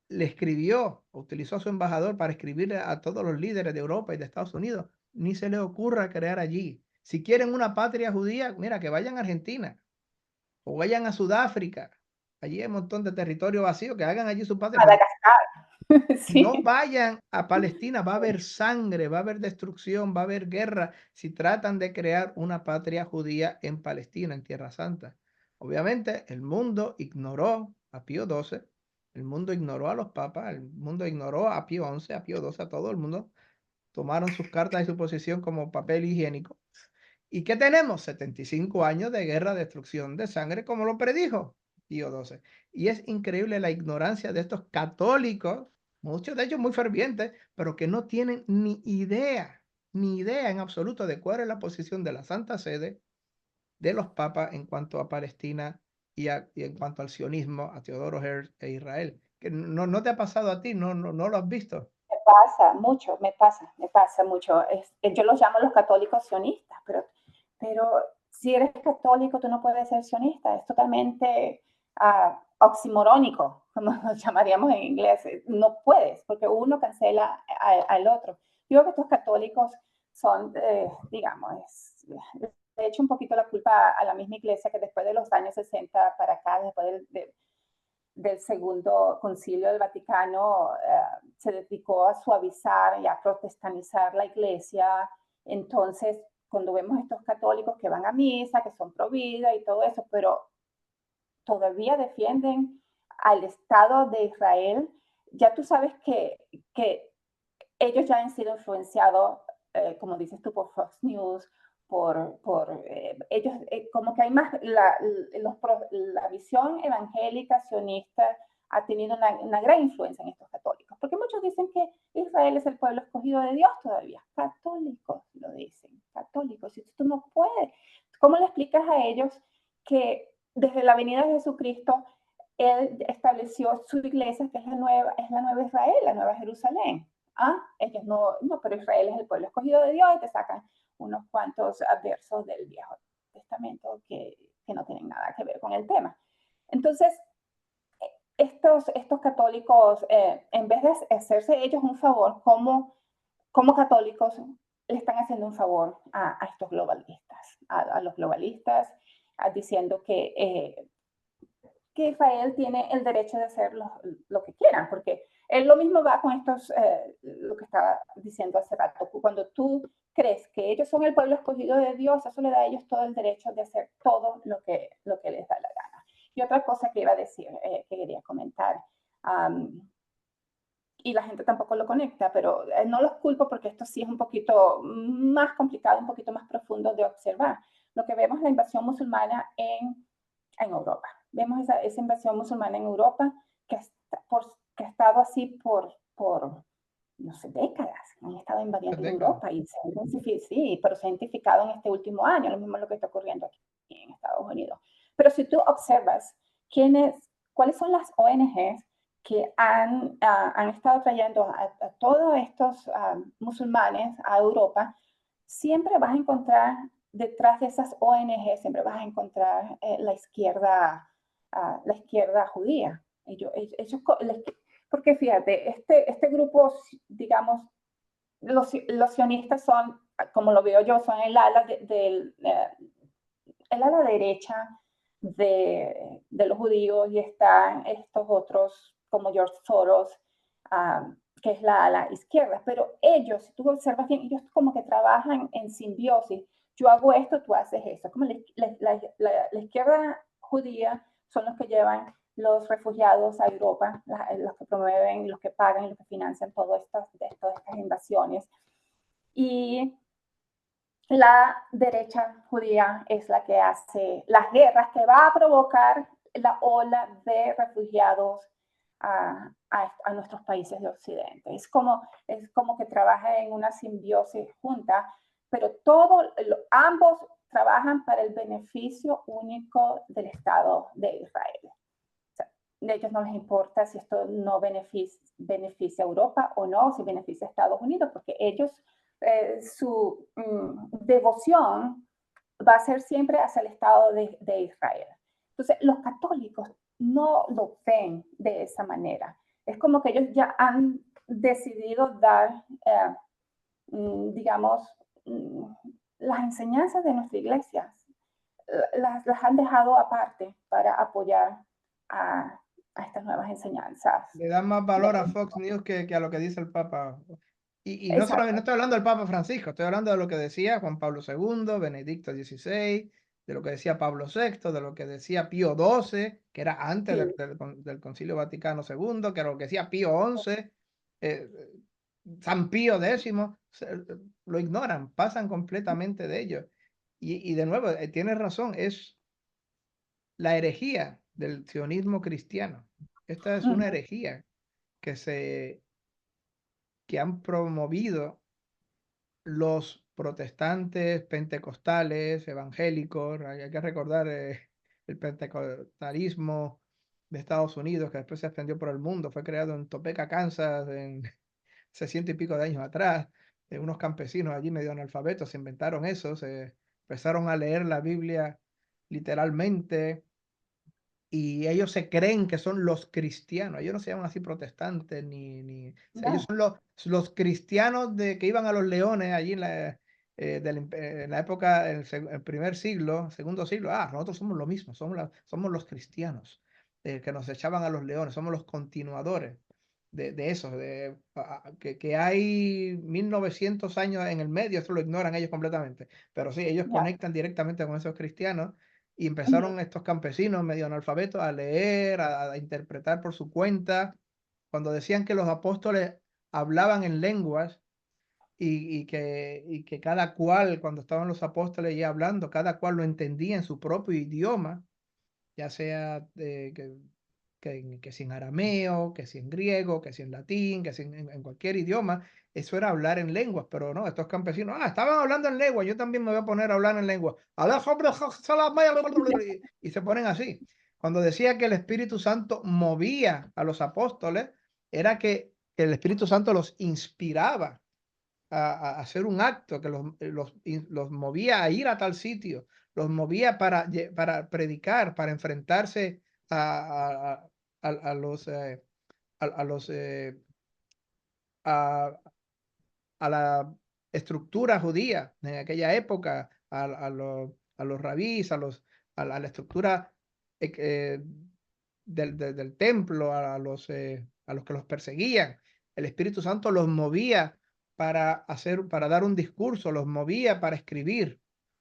le escribió, utilizó a su embajador para escribirle a todos los líderes de Europa y de Estados Unidos, ni se le ocurra crear allí. Si quieren una patria judía, mira, que vayan a Argentina o vayan a Sudáfrica. Allí hay un montón de territorio vacío, que hagan allí su patria. Madagascar. No Sí. vayan a Palestina, va a haber sangre, va a haber destrucción, va a haber guerra si tratan de crear una patria judía en Palestina, en Tierra Santa. Obviamente el mundo ignoró a Pío XII, el mundo ignoró a los papas, el mundo ignoró a Pío XI, a Pío XII, a todo el mundo. Tomaron sus cartas y su posición como papel higiénico. ¿Y qué tenemos? 75 años de guerra, destrucción de sangre, como lo predijo Pío XII. Y es increíble la ignorancia de estos católicos, muchos de ellos muy fervientes, pero que no tienen ni idea en absoluto de cuál es la posición de la Santa Sede, de los papas en cuanto a Palestina y en cuanto al sionismo, a Teodoro Herzl e Israel. Que no te ha pasado a ti, no lo has visto. Me pasa mucho, me pasa mucho. Yo los llamo los católicos sionistas, pero si eres católico, tú no puedes ser sionista. Es totalmente oximorónico, como lo llamaríamos en inglés. No puedes, porque uno cancela al otro. Digo que estos católicos son, digamos, de hecho un poquito la culpa a la misma iglesia que después de los años 60 para acá, después del segundo concilio del Vaticano, se dedicó a suavizar y a protestanizar la iglesia. Entonces, cuando vemos estos católicos que van a misa, que son pro vida y todo eso, pero todavía defienden al Estado de Israel, ya tú sabes que ellos ya han sido influenciados, como dices tú, por Fox News, por ellos, como que hay más, la visión evangélica sionista ha tenido una gran influencia en estos católicos, porque muchos dicen que Israel es el pueblo escogido de Dios todavía. Católicos lo dicen, católicos. Y tú no puedes. ¿Cómo le explicas a ellos que desde la venida de Jesucristo él estableció su iglesia, que es la nueva Israel, la nueva Jerusalén? Ellos no, pero Israel es el pueblo escogido de Dios y te sacan unos cuantos versos del Viejo Testamento que no tienen nada que ver con el tema. Entonces, estos católicos, en vez de hacerse ellos un favor, como católicos, le están haciendo un favor a estos globalistas, a los globalistas, diciendo que Israel tiene el derecho de hacer lo que quieran, porque él lo mismo va con estos, lo que estaba diciendo hace rato, cuando tú crees que ellos son el pueblo escogido de Dios, eso le da a ellos todo el derecho de hacer todo lo que les da la gana. Y otra cosa que iba a decir, que quería comentar, y la gente tampoco lo conecta, pero no los culpo porque esto sí es un poquito más complicado, un poquito más profundo de observar. Lo que vemos es la invasión musulmana en Europa. Vemos esa invasión musulmana en Europa que ha estado así por no sé, décadas. Han estado invadiendo Europa y sí, pero se ha identificado en este último año. Lo mismo es lo que está ocurriendo aquí en Estados Unidos. Pero si tú observas cuáles son las ONGs que han estado trayendo a todos estos musulmanes a Europa, siempre vas a encontrar detrás de esas ONG, siempre vas a encontrar la izquierda judía. Porque fíjate, este grupo, digamos, los sionistas son, como lo veo yo, son el ala el ala derecha de los judíos, y están estos otros como George Soros, que es la ala izquierda. Pero ellos, si tú observas bien, ellos como que trabajan en simbiosis. Yo hago esto, tú haces eso. Como la izquierda judía son los que llevan los refugiados a Europa, los que promueven, los que pagan, los que financian todas estas invasiones. Y la derecha judía es la que hace las guerras que va a provocar la ola de refugiados a nuestros países de Occidente. Es como que trabaja en una simbiosis junta, pero ambos trabajan para el beneficio único del Estado de Israel. O sea, a ellos no les importa si esto no beneficia a Europa o no, si beneficia a Estados Unidos, porque ellos su devoción va a ser siempre hacia el Estado de Israel. Entonces, los católicos no lo ven de esa manera. Es como que ellos ya han decidido dar, digamos, las enseñanzas de nuestra iglesia, las han dejado aparte para apoyar a estas nuevas enseñanzas. Le dan más valor a Fox News que a lo que dice el Papa. Y no solamente, no estoy hablando del Papa Francisco, estoy hablando de lo que decía Juan Pablo II, Benedicto XVI, de lo que decía Pablo VI, de lo que decía Pío XII, que era antes del Concilio Vaticano II, que era lo que decía Pío XI, San Pío X, lo ignoran, pasan completamente de ello. Y de nuevo, tienes razón, es la herejía del sionismo cristiano. Esta es una herejía que han promovido los protestantes, pentecostales, evangélicos. Hay que recordar el pentecostalismo de Estados Unidos, que después se extendió por el mundo. Fue creado en Topeka, Kansas, en 600 y pico de años atrás. Unos campesinos allí medio analfabetos se inventaron eso, se empezaron a leer la Biblia literalmente, y ellos se creen que son los cristianos. Ellos no se llaman así protestantes, o sea, ellos son los cristianos que iban a los leones allí en la época del primer siglo, segundo siglo. Nosotros somos lo mismo, somos los cristianos, que nos echaban a los leones, somos los continuadores de eso, que hay 1900 años en el medio. Eso lo ignoran ellos completamente. Pero sí, ellos conectan directamente con esos cristianos. Y empezaron estos campesinos medio analfabetos a leer, a interpretar por su cuenta. Cuando decían que los apóstoles hablaban en lenguas, y que cada cual, cuando estaban los apóstoles ya hablando, cada cual lo entendía en su propio idioma, ya sea que si en arameo, que si en griego, que si en latín, que si en cualquier idioma. Eso era hablar en lenguas. Pero no, estos campesinos, estaban hablando en lengua, yo también me voy a poner a hablar en lengua. Y se ponen así. Cuando decía que el Espíritu Santo movía a los apóstoles, era que el Espíritu Santo los inspiraba a hacer un acto, que los movía a ir a tal sitio, los movía para predicar, para enfrentarse a los, a los, a, a la estructura judía en aquella época, a los rabís, a la estructura eh, del templo, a los que los perseguían. El Espíritu Santo los movía para dar un discurso, los movía para escribir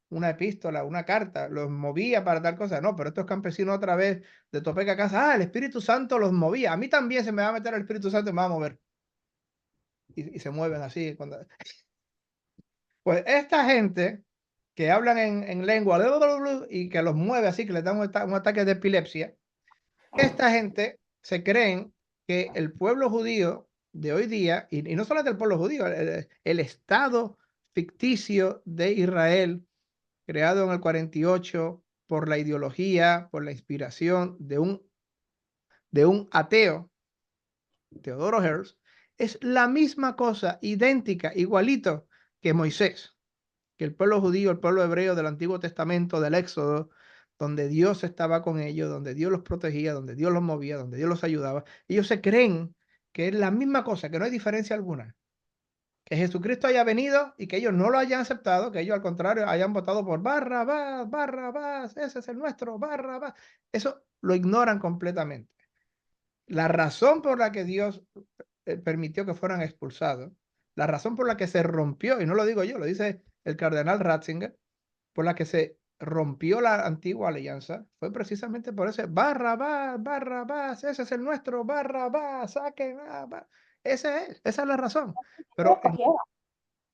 una epístola, una carta, los movía para tal cosa. No, pero estos campesinos otra vez de Topeka, Kansas, el Espíritu Santo los movía. A mí también se me va a meter el Espíritu Santo y me va a mover. Y se mueven así. Pues esta gente que hablan en lengua y que los mueve así, que les dan un ataque de epilepsia, esta gente se creen que el pueblo judío de hoy día, y no solo del pueblo judío, el Estado ficticio de Israel, creado en el 48 por la ideología, por la inspiración de un ateo, Teodoro Herzl, es la misma cosa, idéntica, igualito que Moisés, que el pueblo judío, el pueblo hebreo del Antiguo Testamento, del Éxodo, donde Dios estaba con ellos, donde Dios los protegía, donde Dios los movía, donde Dios los ayudaba. Ellos se creen que es la misma cosa, que no hay diferencia alguna. Que Jesucristo haya venido y que ellos no lo hayan aceptado, que ellos al contrario hayan votado por Barrabás, Barrabás, ese es el nuestro, Barrabás. Eso lo ignoran completamente. La razón por la que Dios permitió que fueran expulsados, la razón por la que se rompió, y no lo digo yo, lo dice el cardenal Ratzinger, por la que se rompió la antigua alianza, fue precisamente por ese Barrabás, Barrabás, ese es el nuestro, Barrabás, saquen, esa es la razón. Pero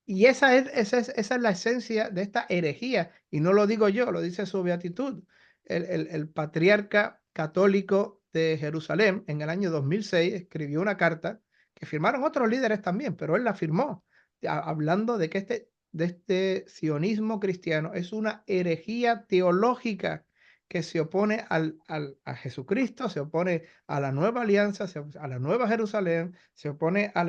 y esa es la esencia de esta herejía, y no lo digo yo, lo dice su beatitud, el patriarca católico de Jerusalén en el año 2006 escribió una carta que firmaron otros líderes también, pero él la firmó, hablando de que de este sionismo cristiano es una herejía teológica que se opone a Jesucristo, se opone a la nueva alianza, a la nueva Jerusalén, se opone a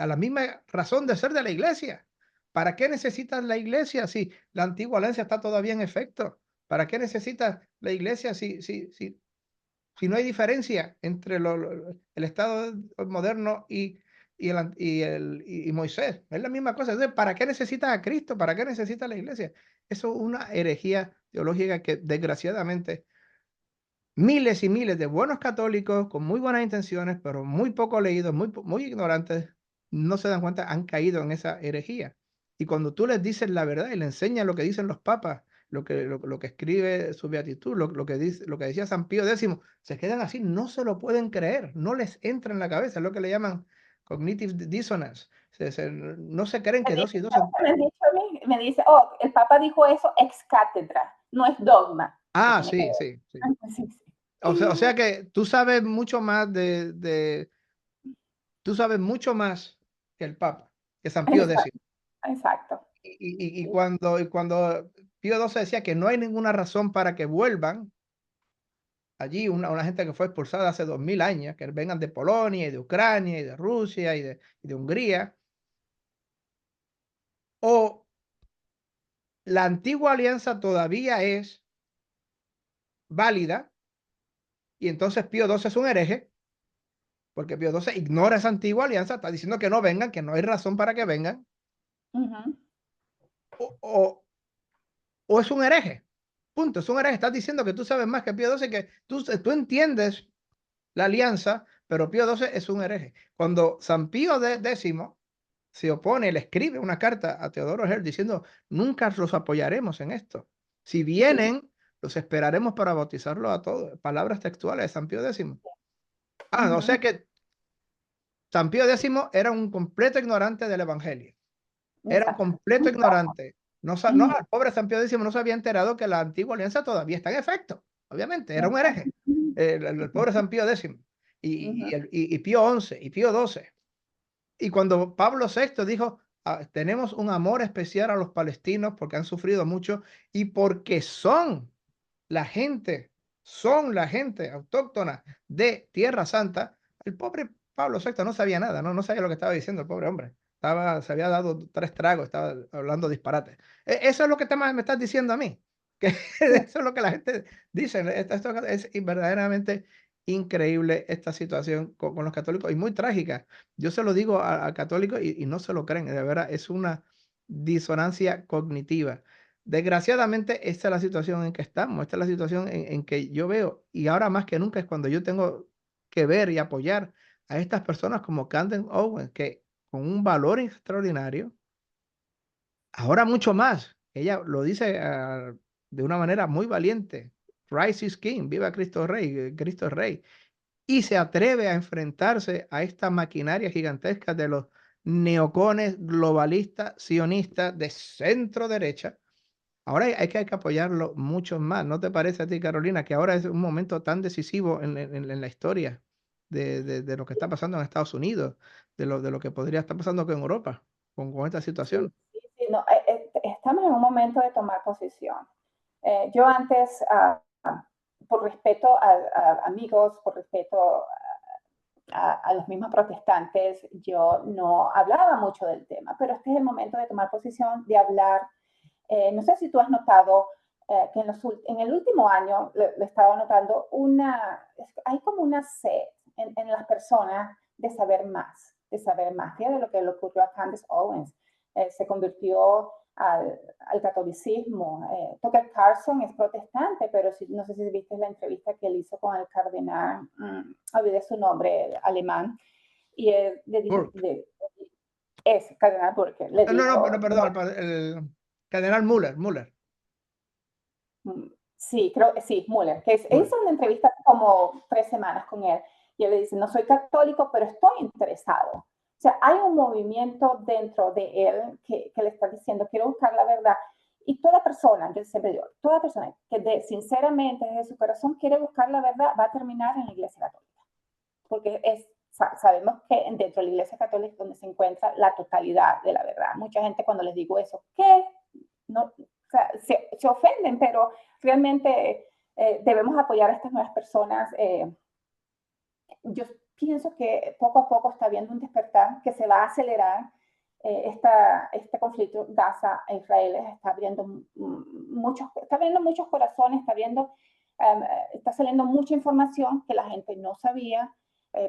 la misma razón de ser de la iglesia. ¿Para qué necesitas la iglesia si la antigua alianza está todavía en efecto? ¿Para qué necesitas la iglesia si no hay diferencia entre el Estado moderno y Moisés? Es la misma cosa. Entonces, ¿para qué necesitas a Cristo? ¿Para qué necesitas la iglesia? Eso es una herejía teológica que desgraciadamente miles y miles de buenos católicos con muy buenas intenciones, pero muy poco leídos, muy ignorantes, no se dan cuenta, han caído en esa herejía. Y cuando tú les dices la verdad y les enseñas lo que dicen los papas, lo que escribe su beatitud, lo que decía San Pío X, se quedan así, no se lo pueden creer, no les entra en la cabeza, es lo que le llaman cognitive dissonance. No se creen que dos y dos son... Me dice, oh, el Papa dijo eso ex cátedra, no es dogma. Ah, sí, sí, sí. Sí, sí. O sea que tú sabes mucho más tú sabes mucho más que el Papa, que San Pío X. Exacto. Y cuando Pío XII decía que no hay ninguna razón para que vuelvan allí, una gente que fue expulsada hace 2000 años, que vengan de Polonia y de Ucrania y de Rusia y de Hungría, o la antigua alianza todavía es válida, y entonces Pío XII es un hereje, porque Pío XII ignora esa antigua alianza, está diciendo que no vengan, que no hay razón para que vengan, o, o, o es un hereje. Punto, es un hereje. Estás diciendo que tú sabes más que Pío XII, que tú entiendes la alianza, pero Pío XII es un hereje. Cuando San Pío X se opone, le escribe una carta a Teodoro Herzl diciendo, nunca los apoyaremos en esto. Si vienen, los esperaremos para bautizarlos a todos. Palabras textuales de San Pío X. O sea que San Pío X era un completo ignorante del Evangelio. Era un completo ignorante. El pobre San Pío X no se había enterado que la antigua alianza todavía está en efecto. Obviamente, era un hereje. El pobre San Pío X. Y Pío XI y Pío XII. Y cuando Pablo VI dijo, tenemos un amor especial a los palestinos porque han sufrido mucho y porque son la gente autóctona de Tierra Santa, el pobre Pablo VI no sabía nada, no sabía lo que estaba diciendo el pobre hombre. se había dado 3 tragos, estaba hablando disparate. Eso es lo que me estás diciendo a mí, que Sí, eso es lo que la gente dice. Esto es verdaderamente increíble esta situación con los católicos y muy trágica. Yo se lo digo a católicos y no se lo creen, de verdad, es una disonancia cognitiva. Desgraciadamente, esta es la situación en que estamos, esta es la situación en que yo veo, y ahora más que nunca es cuando yo tengo que ver y apoyar a estas personas como Candace Owens, que con un valor extraordinario, ahora mucho más. Ella lo dice de una manera muy valiente. Christ is King, viva Cristo Rey, Cristo es Rey. Y se atreve a enfrentarse a esta maquinaria gigantesca de los neocones globalistas, sionistas de centro derecha. Ahora hay que apoyarlo mucho más. ¿No te parece a ti, Carolina, que ahora es un momento tan decisivo en la historia de lo que está pasando en Estados Unidos, de lo que podría estar pasando aquí en Europa con esta sí, situación? sí, sí, no, estamos en un momento de tomar posición. Yo antes, por respeto a amigos, por respeto a los mismos protestantes, yo no hablaba mucho del tema, pero este es el momento de tomar posición, de hablar. No sé si tú has notado que en el último año le estaba notando hay como una sed en las personas de saber más, de saber más. Fíjate lo que le ocurrió a Candace Owens. Se convirtió al catolicismo. Tucker Carlson es protestante, pero no sé si viste la entrevista que él hizo con el cardenal, olvidé su nombre, alemán, y él le dijo, Burke. es cardenal Burke, le No, no, no, dijo, no. perdón, el cardenal Muller, Sí, creo que sí, Muller, que Muller. hizo una entrevista como 3 semanas con él y él le dice, no soy católico, pero estoy interesado. O sea, hay un movimiento dentro de él que le está diciendo, quiero buscar la verdad. Y toda persona, yo siempre digo, toda persona que sinceramente desde su corazón quiere buscar la verdad va a terminar en la Iglesia Católica. Porque sabemos que dentro de la Iglesia Católica es donde se encuentra la totalidad de la verdad. Mucha gente cuando les digo eso, ¿qué? No, o sea, se ofenden, pero realmente debemos apoyar a estas nuevas personas. Yo pienso que poco a poco está habiendo un despertar que se va a acelerar. Este conflicto Gaza e Israel está abriendo muchos corazones, está saliendo mucha información que la gente no sabía.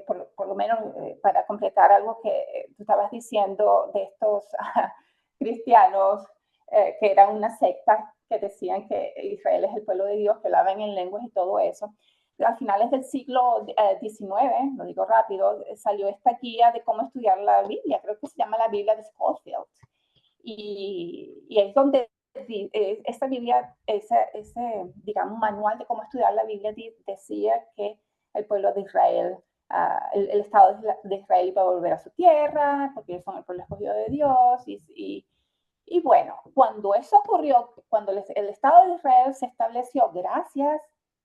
Por lo menos para completar algo que tú estabas diciendo de estos cristianos que eran una secta que decían que Israel es el pueblo de Dios, que hablaban en lenguas y todo eso. A finales del siglo XIX, lo digo rápido, salió esta guía de cómo estudiar la Biblia, creo que se llama la Biblia de Schofield. Y es donde esta Biblia, ese, digamos, manual de cómo estudiar la Biblia decía que el pueblo de Israel, el Estado de Israel iba a volver a su tierra, porque ellos son el pueblo escogido de Dios, y bueno, cuando eso ocurrió, cuando el Estado de Israel se estableció gracias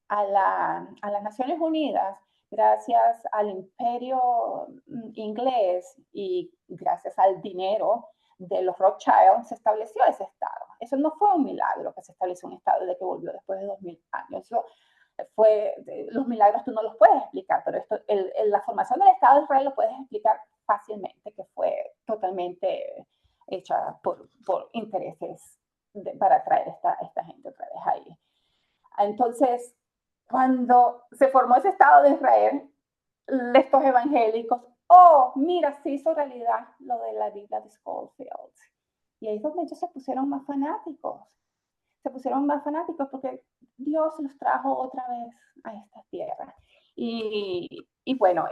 a las Naciones Unidas, gracias al imperio inglés y gracias al dinero de los Rothschild, se estableció ese Estado. Eso no fue un milagro que se estableció un Estado de que volvió después de 2000 años. Eso los milagros tú no los puedes explicar, pero la formación del Estado de Israel lo puedes explicar fácilmente, que fue totalmente hecha por intereses para atraer esta gente otra vez ahí. Entonces, cuando se formó ese Estado de Israel, estos evangélicos, oh, mira, se hizo realidad lo de la Biblia de Schofield. Y ahí es donde ellos se pusieron más fanáticos. Se pusieron más fanáticos porque Dios los trajo otra vez a esta tierra. Y bueno,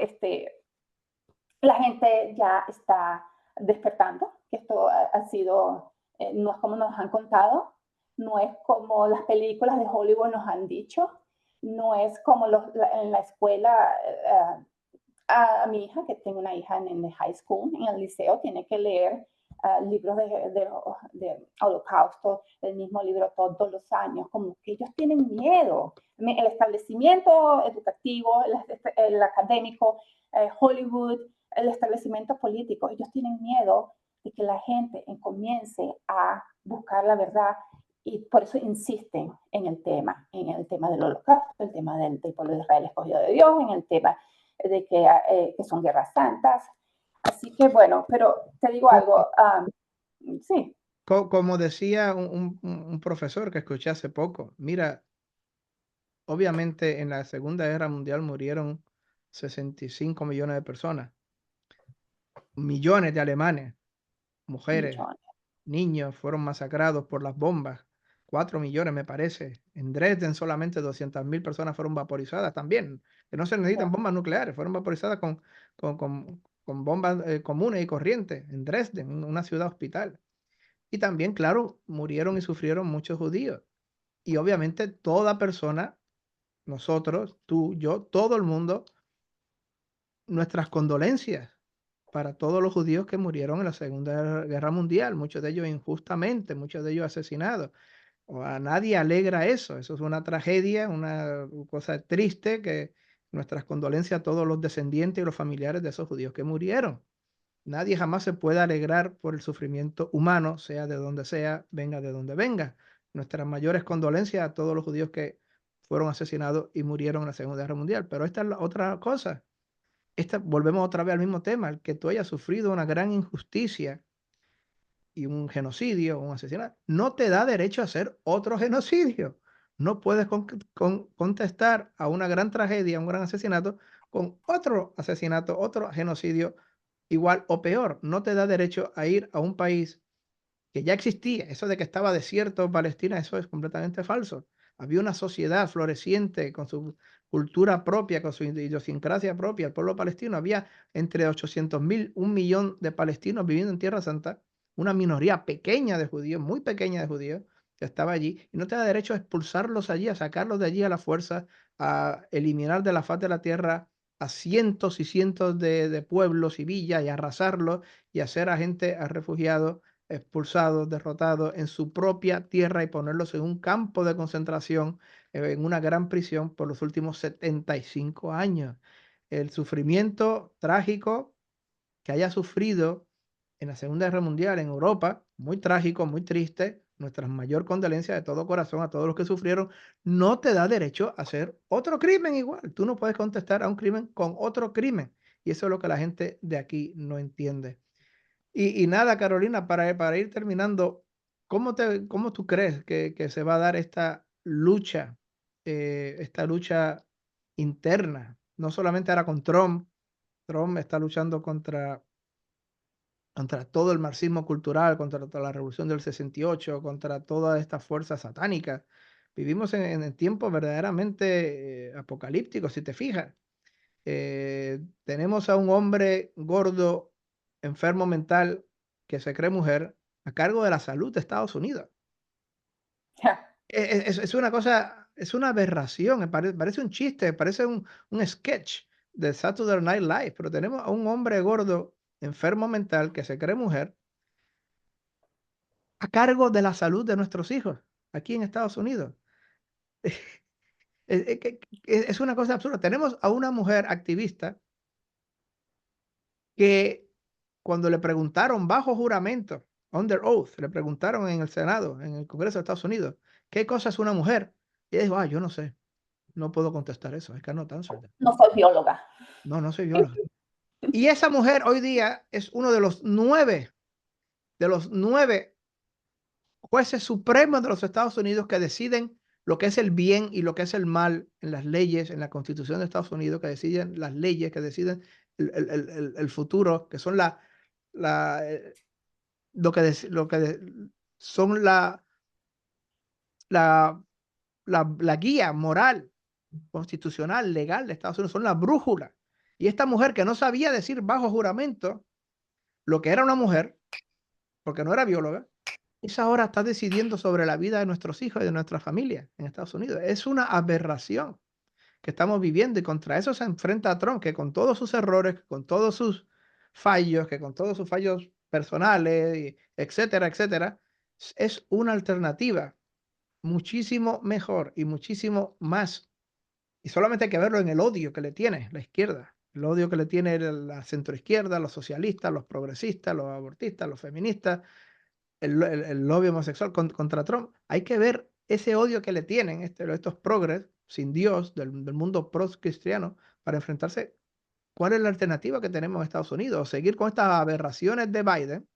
la gente ya está despertando, que esto ha sido, no es como nos han contado, no es como las películas de Hollywood nos han dicho, no es como en la escuela. A mi hija, que tengo una hija en el high school, en el liceo, tiene que leer libros de holocausto, el mismo libro todos los años, como que ellos tienen miedo. El establecimiento educativo, el académico, Hollywood, el establecimiento político, ellos tienen miedo de que la gente comience a buscar la verdad y por eso insisten en el tema del holocausto, el tema del pueblo de Israel escogido de Dios, en el tema de que son guerras santas. Así que bueno, pero te digo Co- algo, sí, Como decía un profesor que escuché hace poco, mira, obviamente en la Segunda Guerra Mundial murieron 65 millones de personas, millones de alemanes, mujeres, millones, niños fueron masacrados por las bombas, 4 millones me parece. En Dresden solamente 200.000 personas fueron vaporizadas también, que no se necesitan wow, bombas nucleares, fueron vaporizadas con bombas comunes y corrientes en Dresden, una ciudad hospital. Y también, claro, murieron y sufrieron muchos judíos. Y obviamente toda persona, nosotros, tú, yo, todo el mundo, nuestras condolencias para todos los judíos que murieron en la Segunda Guerra Mundial, muchos de ellos injustamente, muchos de ellos asesinados. O a nadie alegra eso, eso es una tragedia, una cosa triste que nuestras condolencias a todos los descendientes y los familiares de esos judíos que murieron. Nadie jamás se puede alegrar por el sufrimiento humano, sea de donde sea, venga de donde venga. Nuestras mayores condolencias a todos los judíos que fueron asesinados y murieron en la Segunda Guerra Mundial. Pero esta es la otra cosa. Volvemos otra vez al mismo tema, el que tú hayas sufrido una gran injusticia y un genocidio, un asesinato, no te da derecho a hacer otro genocidio. No puedes contestar a una gran tragedia, un gran asesinato, con otro asesinato, otro genocidio igual o peor. No te da derecho a ir a un país que ya existía. Eso de que estaba desierto Palestina, eso es completamente falso. Había una sociedad floreciente con su cultura propia, con su idiosincrasia propia. El pueblo palestino, había entre 800.000, 1 millón de palestinos viviendo en Tierra Santa, una minoría pequeña de judíos, muy pequeña de judíos, que estaba allí, y no te da derecho a expulsarlos allí, a sacarlos de allí a la fuerza, a eliminar de la faz de la tierra a cientos y cientos de pueblos y villas y arrasarlos y hacer a gente, a refugiados expulsados, derrotados en su propia tierra y ponerlos en un campo de concentración, en una gran prisión por los últimos 75 años. El sufrimiento trágico que haya sufrido en la Segunda Guerra Mundial en Europa, muy trágico, muy triste, nuestras mayor condolencia de todo corazón a todos los que sufrieron, no te da derecho a hacer otro crimen igual. Tú no puedes contestar a un crimen con otro crimen. Y eso es lo que la gente de aquí no entiende. Y nada, Carolina, para ir terminando, ¿cómo tú crees que se va a dar esta lucha interna? No solamente ahora con Trump, Trump está luchando contra todo el marxismo cultural, contra toda la revolución del 68, contra todas estas fuerzas satánicas. Vivimos en tiempos verdaderamente apocalípticos, si te fijas. Tenemos a un hombre gordo, enfermo mental, que se cree mujer, a cargo de la salud de Estados Unidos. Es una cosa, es una aberración, parece un chiste, parece un sketch de Saturday Night Live, pero tenemos a un hombre gordo, enfermo mental, que se cree mujer, a cargo de la salud de nuestros hijos aquí en Estados Unidos. Es una cosa absurda. Tenemos a una mujer activista que cuando le preguntaron bajo juramento, under oath, le preguntaron en el Senado, en el Congreso de Estados Unidos, ¿qué cosa es una mujer? Y ella dijo, yo no sé, no puedo contestar eso, I cannot answer that. no soy bióloga. No, no soy bióloga. Y esa mujer hoy día es uno de los nueve jueces supremos de los Estados Unidos que deciden lo que es el bien y lo que es el mal en las leyes, en la Constitución de Estados Unidos, que deciden las leyes, que deciden el futuro, que son lo que son la, la guía moral, constitucional, legal de Estados Unidos, son la brújula. Y esta mujer que no sabía decir bajo juramento lo que era una mujer, porque no era bióloga, esa ahora está decidiendo sobre la vida de nuestros hijos y de nuestra familia en Estados Unidos. Es una aberración que estamos viviendo y contra eso se enfrenta a Trump, que con todos sus errores, que con todos sus fallos, que con todos sus fallos personales, etcétera, etcétera, es una alternativa muchísimo mejor y muchísimo más. Y solamente hay que verlo en el odio que le tiene la izquierda, el odio que le tiene la centroizquierda, los socialistas, los progresistas, los abortistas, los feministas, el lobby homosexual contra Trump. Hay que ver ese odio que le tienen estos progres sin Dios del mundo pro-cristiano para enfrentarse ¿Cuál es la alternativa que tenemos en Estados Unidos? ¿O seguir con estas aberraciones de Biden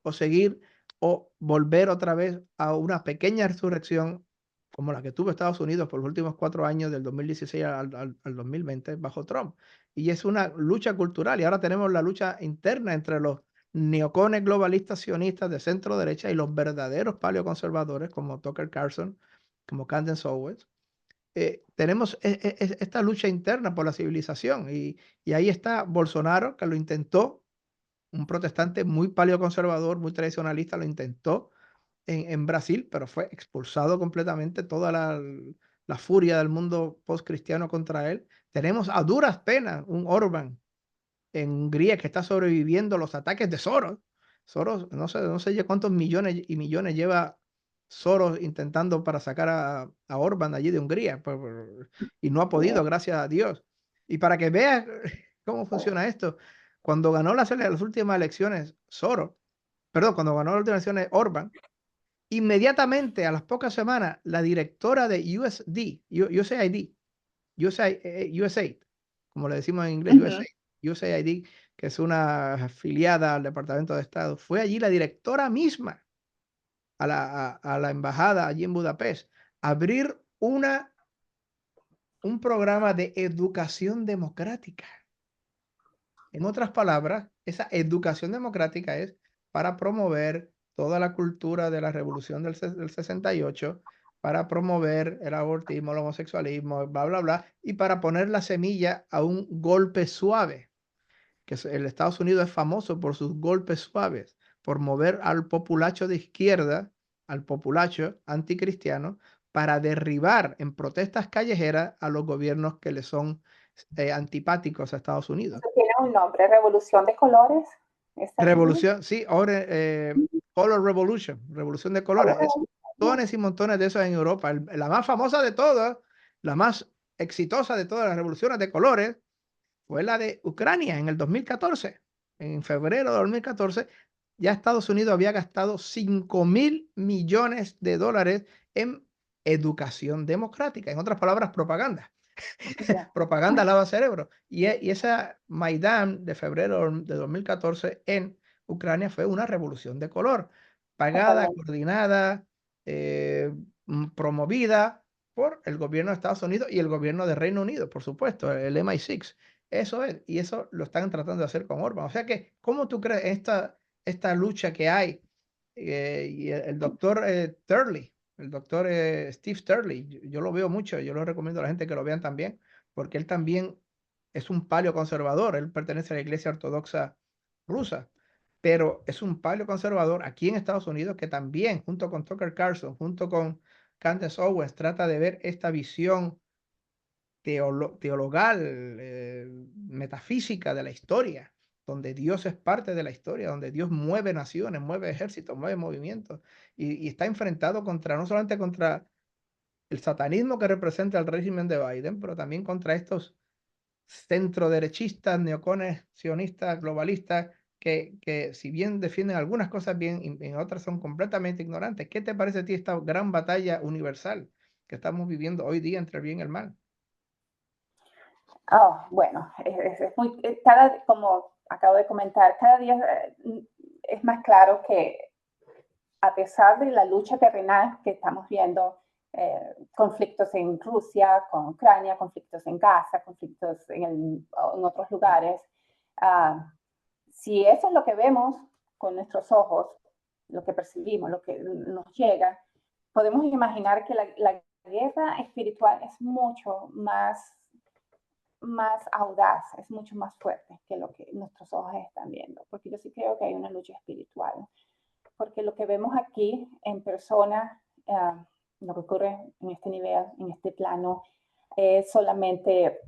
o seguir o volver otra vez a una pequeña resurrección como la que tuvo Estados Unidos por los últimos 4 años, del 2016 al 2020, bajo Trump? Y es una lucha cultural. Y ahora tenemos la lucha interna entre los neocones globalistas sionistas de centro derecha y los verdaderos paleoconservadores como Tucker Carlson, como Candace Owens. Tenemos esta lucha interna por la civilización y ahí está Bolsonaro, que lo intentó, un protestante muy paleoconservador, muy tradicionalista, lo intentó en Brasil, pero fue expulsado completamente, toda la furia del mundo postcristiano contra él. Tenemos a duras penas un Orbán en Hungría que está sobreviviendo los ataques de Soros. Soros, no sé ya cuántos millones y millones lleva Soros intentando para sacar a Orbán allí de Hungría, y no ha podido, gracias a Dios. Y para que veas cómo funciona esto, cuando ganó las últimas elecciones Soros, perdón, cuando ganó las últimas elecciones Orbán, inmediatamente a las pocas semanas, la directora de USAID, USAID, como le decimos en inglés, Ujú. USAID, que es una afiliada al Departamento de Estado, fue allí la directora misma a la embajada allí en Budapest, a abrir un programa de educación democrática. En otras palabras, esa educación democrática es para promover toda la cultura de la revolución del 68, para promover el abortismo, el homosexualismo, bla, bla, bla, y para poner la semilla a un golpe suave, el Estados Unidos es famoso por sus golpes suaves, por mover al populacho de izquierda, al populacho anticristiano, para derribar en protestas callejeras a los gobiernos que le son antipáticos a Estados Unidos. Eso tiene un nombre, Revolución de Colores. ¿Está bien? Revolución, sí, ahora Color Revolution, revolución de colores. Colores. Hay montones y montones de esos en Europa. La más famosa de todas, la más exitosa de todas las revoluciones de colores, fue la de Ucrania en el 2014. En febrero de 2014, ya Estados Unidos había gastado $5.000 millones en educación democrática. En otras palabras, propaganda. Ya, Propaganda lava cerebro. Y esa Maidán de febrero de 2014 en Ucrania fue una revolución de color, pagada, totalmente. coordinada, promovida por el gobierno de Estados Unidos y el gobierno de Reino Unido, por supuesto, el MI6. Eso es, y eso lo están tratando de hacer con Orban. O sea que, ¿cómo tú crees esta lucha que hay? Y el doctor Turley, el doctor Steve Turley, yo lo veo mucho, yo lo recomiendo a la gente que lo vean también, porque él también es un paleoconservador, él pertenece a la Iglesia Ortodoxa rusa, pero es un paleoconservador aquí en Estados Unidos que también, junto con Tucker Carlson, junto con Candace Owens, trata de ver esta visión teologal, metafísica de la historia, donde Dios es parte de la historia, donde Dios mueve naciones, mueve ejércitos, mueve movimientos, y está enfrentado contra, no solamente contra el satanismo que representa el régimen de Biden, pero también contra estos centroderechistas, neocones, sionistas, globalistas, que si bien defienden algunas cosas bien, y en otras son completamente ignorantes. ¿Qué te parece a ti esta gran batalla universal que estamos viviendo hoy día entre el bien y el mal? Oh, bueno, es muy, cada, como acabo de comentar, cada día es más claro que a pesar de la lucha terrenal que estamos viendo, conflictos en Rusia, con Ucrania, conflictos en Gaza, conflictos en otros lugares, si eso es lo que vemos con nuestros ojos, lo que percibimos, lo que nos llega, podemos imaginar que la guerra espiritual es mucho más audaz, es mucho más fuerte que lo que nuestros ojos están viendo, porque yo sí creo que hay una lucha espiritual, porque lo que vemos aquí en persona, lo que ocurre en este nivel, en este plano, es solamente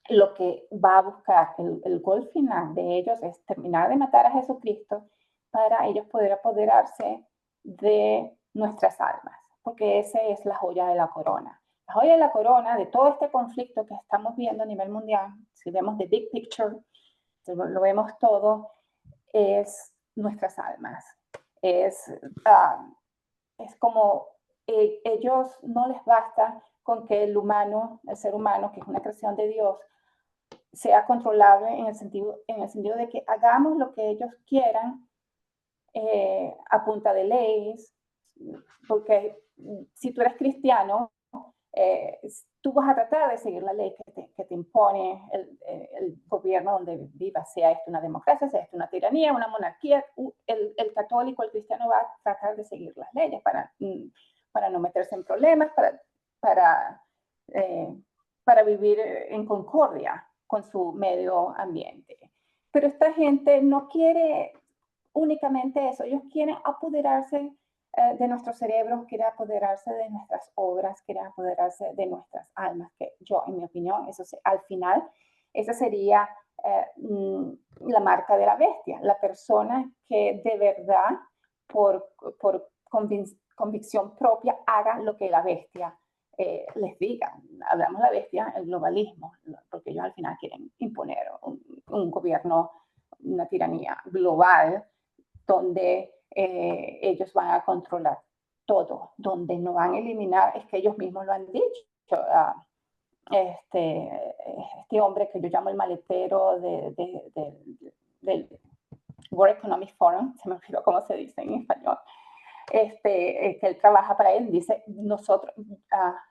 lo que va a buscar. El gol final de ellos es terminar de matar a Jesucristo para ellos poder apoderarse de nuestras almas, porque esa es la joya de la corona. La joya de la corona de todo este conflicto que estamos viendo a nivel mundial, si vemos the big picture, si lo vemos todo, es nuestras almas. Es, es como ellos no les basta con que el humano, el ser humano, que es una creación de Dios, sea controlable en el sentido de que hagamos lo que ellos quieran a punta de leyes, porque si tú eres cristiano, eh, tú vas a tratar de seguir la ley que te impone el gobierno donde vivas, sea esto una democracia, sea esto una tiranía, una monarquía. El católico, el cristiano va a tratar de seguir las leyes para no meterse en problemas, para, eh, para vivir en concordia con su medio ambiente. Pero esta gente no quiere únicamente eso, ellos quieren apoderarse de nuestros cerebros, quieren apoderarse de nuestras obras, quieren apoderarse de nuestras almas, que yo, en mi opinión, eso al final, esa sería la marca de la bestia, la persona que de verdad, por convicción propia, haga lo que la bestia les diga. Hablamos de la bestia, el globalismo, porque ellos al final quieren imponer un gobierno, una tiranía global, donde ellos van a controlar todo, donde no van a eliminar, es que ellos mismos lo han dicho. Este hombre que yo llamo el maletero del World Economic Forum, se me olvidó cómo se dice en español, que él trabaja para él, dice, nosotros,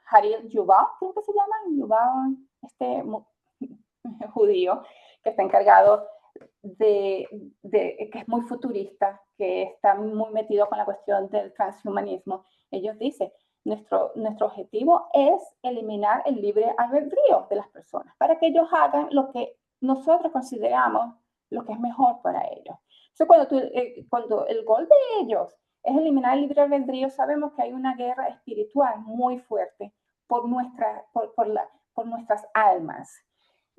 Haril Yuval, creo que se llama, Yuval, judío, que está encargado que es muy futurista, que está muy metido con la cuestión del transhumanismo. Ellos dicen, nuestro objetivo es eliminar el libre albedrío de las personas, para que ellos hagan lo que nosotros consideramos lo que es mejor para ellos. Entonces, cuando el gol de ellos es eliminar el libre albedrío, sabemos que hay una guerra espiritual muy fuerte por nuestras almas.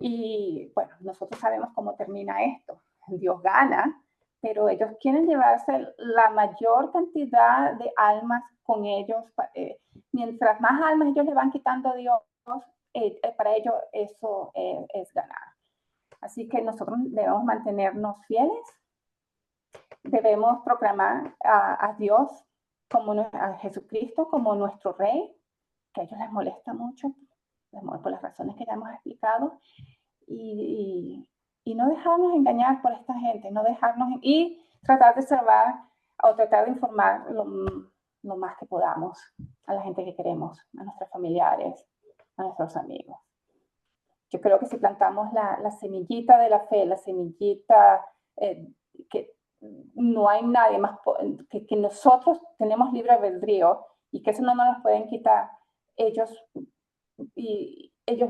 Y bueno, nosotros sabemos cómo termina esto. Dios gana, pero ellos quieren llevarse la mayor cantidad de almas con ellos. Mientras más almas ellos le van quitando a Dios, para ellos eso es ganar. Así que nosotros debemos mantenernos fieles, debemos proclamar a Dios, a Jesucristo como nuestro Rey, que a ellos les molesta mucho, por las razones que ya hemos explicado, y no dejarnos engañar por esta gente, no dejarnos, y tratar de salvar o tratar de informar lo más que podamos a la gente que queremos, a nuestros familiares, a nuestros amigos. Yo creo que si plantamos la semillita de la fe, la semillita que no hay nadie más, que nosotros tenemos libre albedrío y que eso no nos lo pueden quitar, ellos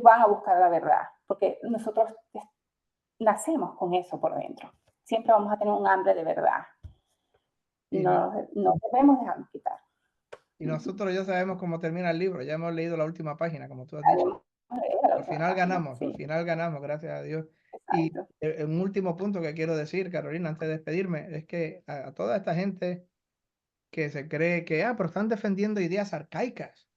van a buscar la verdad, porque nosotros nacemos con eso por dentro. Siempre vamos a tener un hambre de verdad. Y no debemos dejarnos quitar. Y nosotros ya sabemos cómo termina el libro, ya hemos leído la última página, como tú has dicho. Al final ganamos, al final ganamos, gracias a Dios. Y un último punto que quiero decir, Carolina, antes de despedirme, es que a toda esta gente que se cree que, pero están defendiendo ideas arcaicas,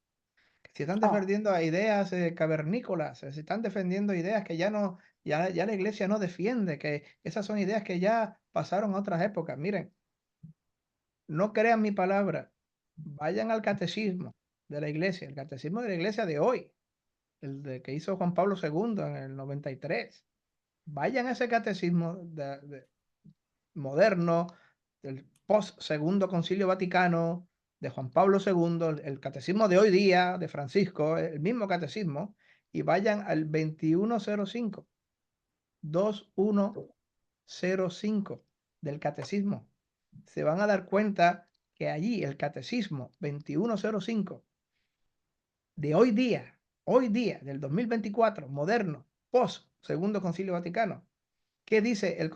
si están defendiendo ideas cavernícolas, si están defendiendo ideas que ya la iglesia no defiende, que esas son ideas que ya pasaron a otras épocas. Miren, no crean mi palabra, vayan al catecismo de la iglesia, el catecismo de la iglesia de hoy, el que hizo Juan Pablo II en el 93. Vayan a ese catecismo moderno, del post-segundo concilio vaticano, de Juan Pablo II, el catecismo de hoy día, de Francisco, el mismo catecismo, y vayan al 2105, 2105 del catecismo. Se van a dar cuenta que allí el catecismo 2105 de hoy día, del 2024, moderno, post-segundo concilio vaticano, ¿qué dice el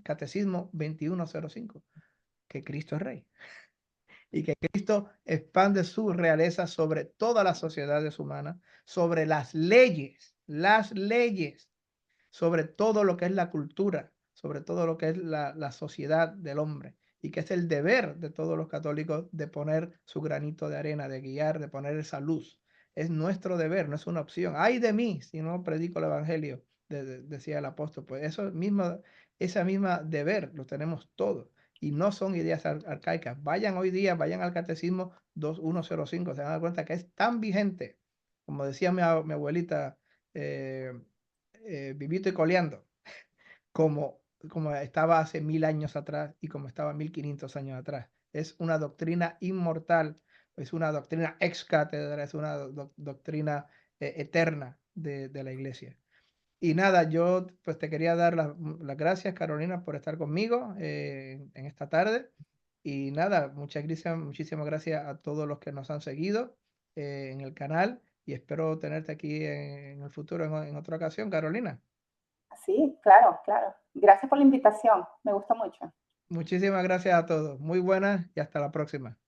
catecismo 2105? Que Cristo es rey y que Cristo expande su realeza sobre todas las sociedades humanas, sobre las leyes, sobre todo lo que es la cultura, sobre todo lo que es la sociedad del hombre, y que es el deber de todos los católicos de poner su granito de arena, de guiar, de poner esa luz. Es nuestro deber, no es una opción. Ay de mí si no predico el evangelio, decía el apóstol. Pues esa misma deber lo tenemos todos. Y no son ideas arcaicas. Vayan hoy día, vayan al catecismo 2105, se van a dar cuenta que es tan vigente, como decía mi abuelita, vivito y coleando, como estaba hace 1000 años atrás y como estaba 1500 años atrás. Es una doctrina inmortal, es una doctrina ex cátedra, es una doctrina eterna de la iglesia. Y nada, yo pues te quería dar las gracias, Carolina, por estar conmigo en esta tarde. Y nada, muchísimas gracias a todos los que nos han seguido en el canal y espero tenerte aquí en el futuro en otra ocasión, Carolina. Sí, claro, claro. Gracias por la invitación. Me gustó mucho. Muchísimas gracias a todos. Muy buenas y hasta la próxima.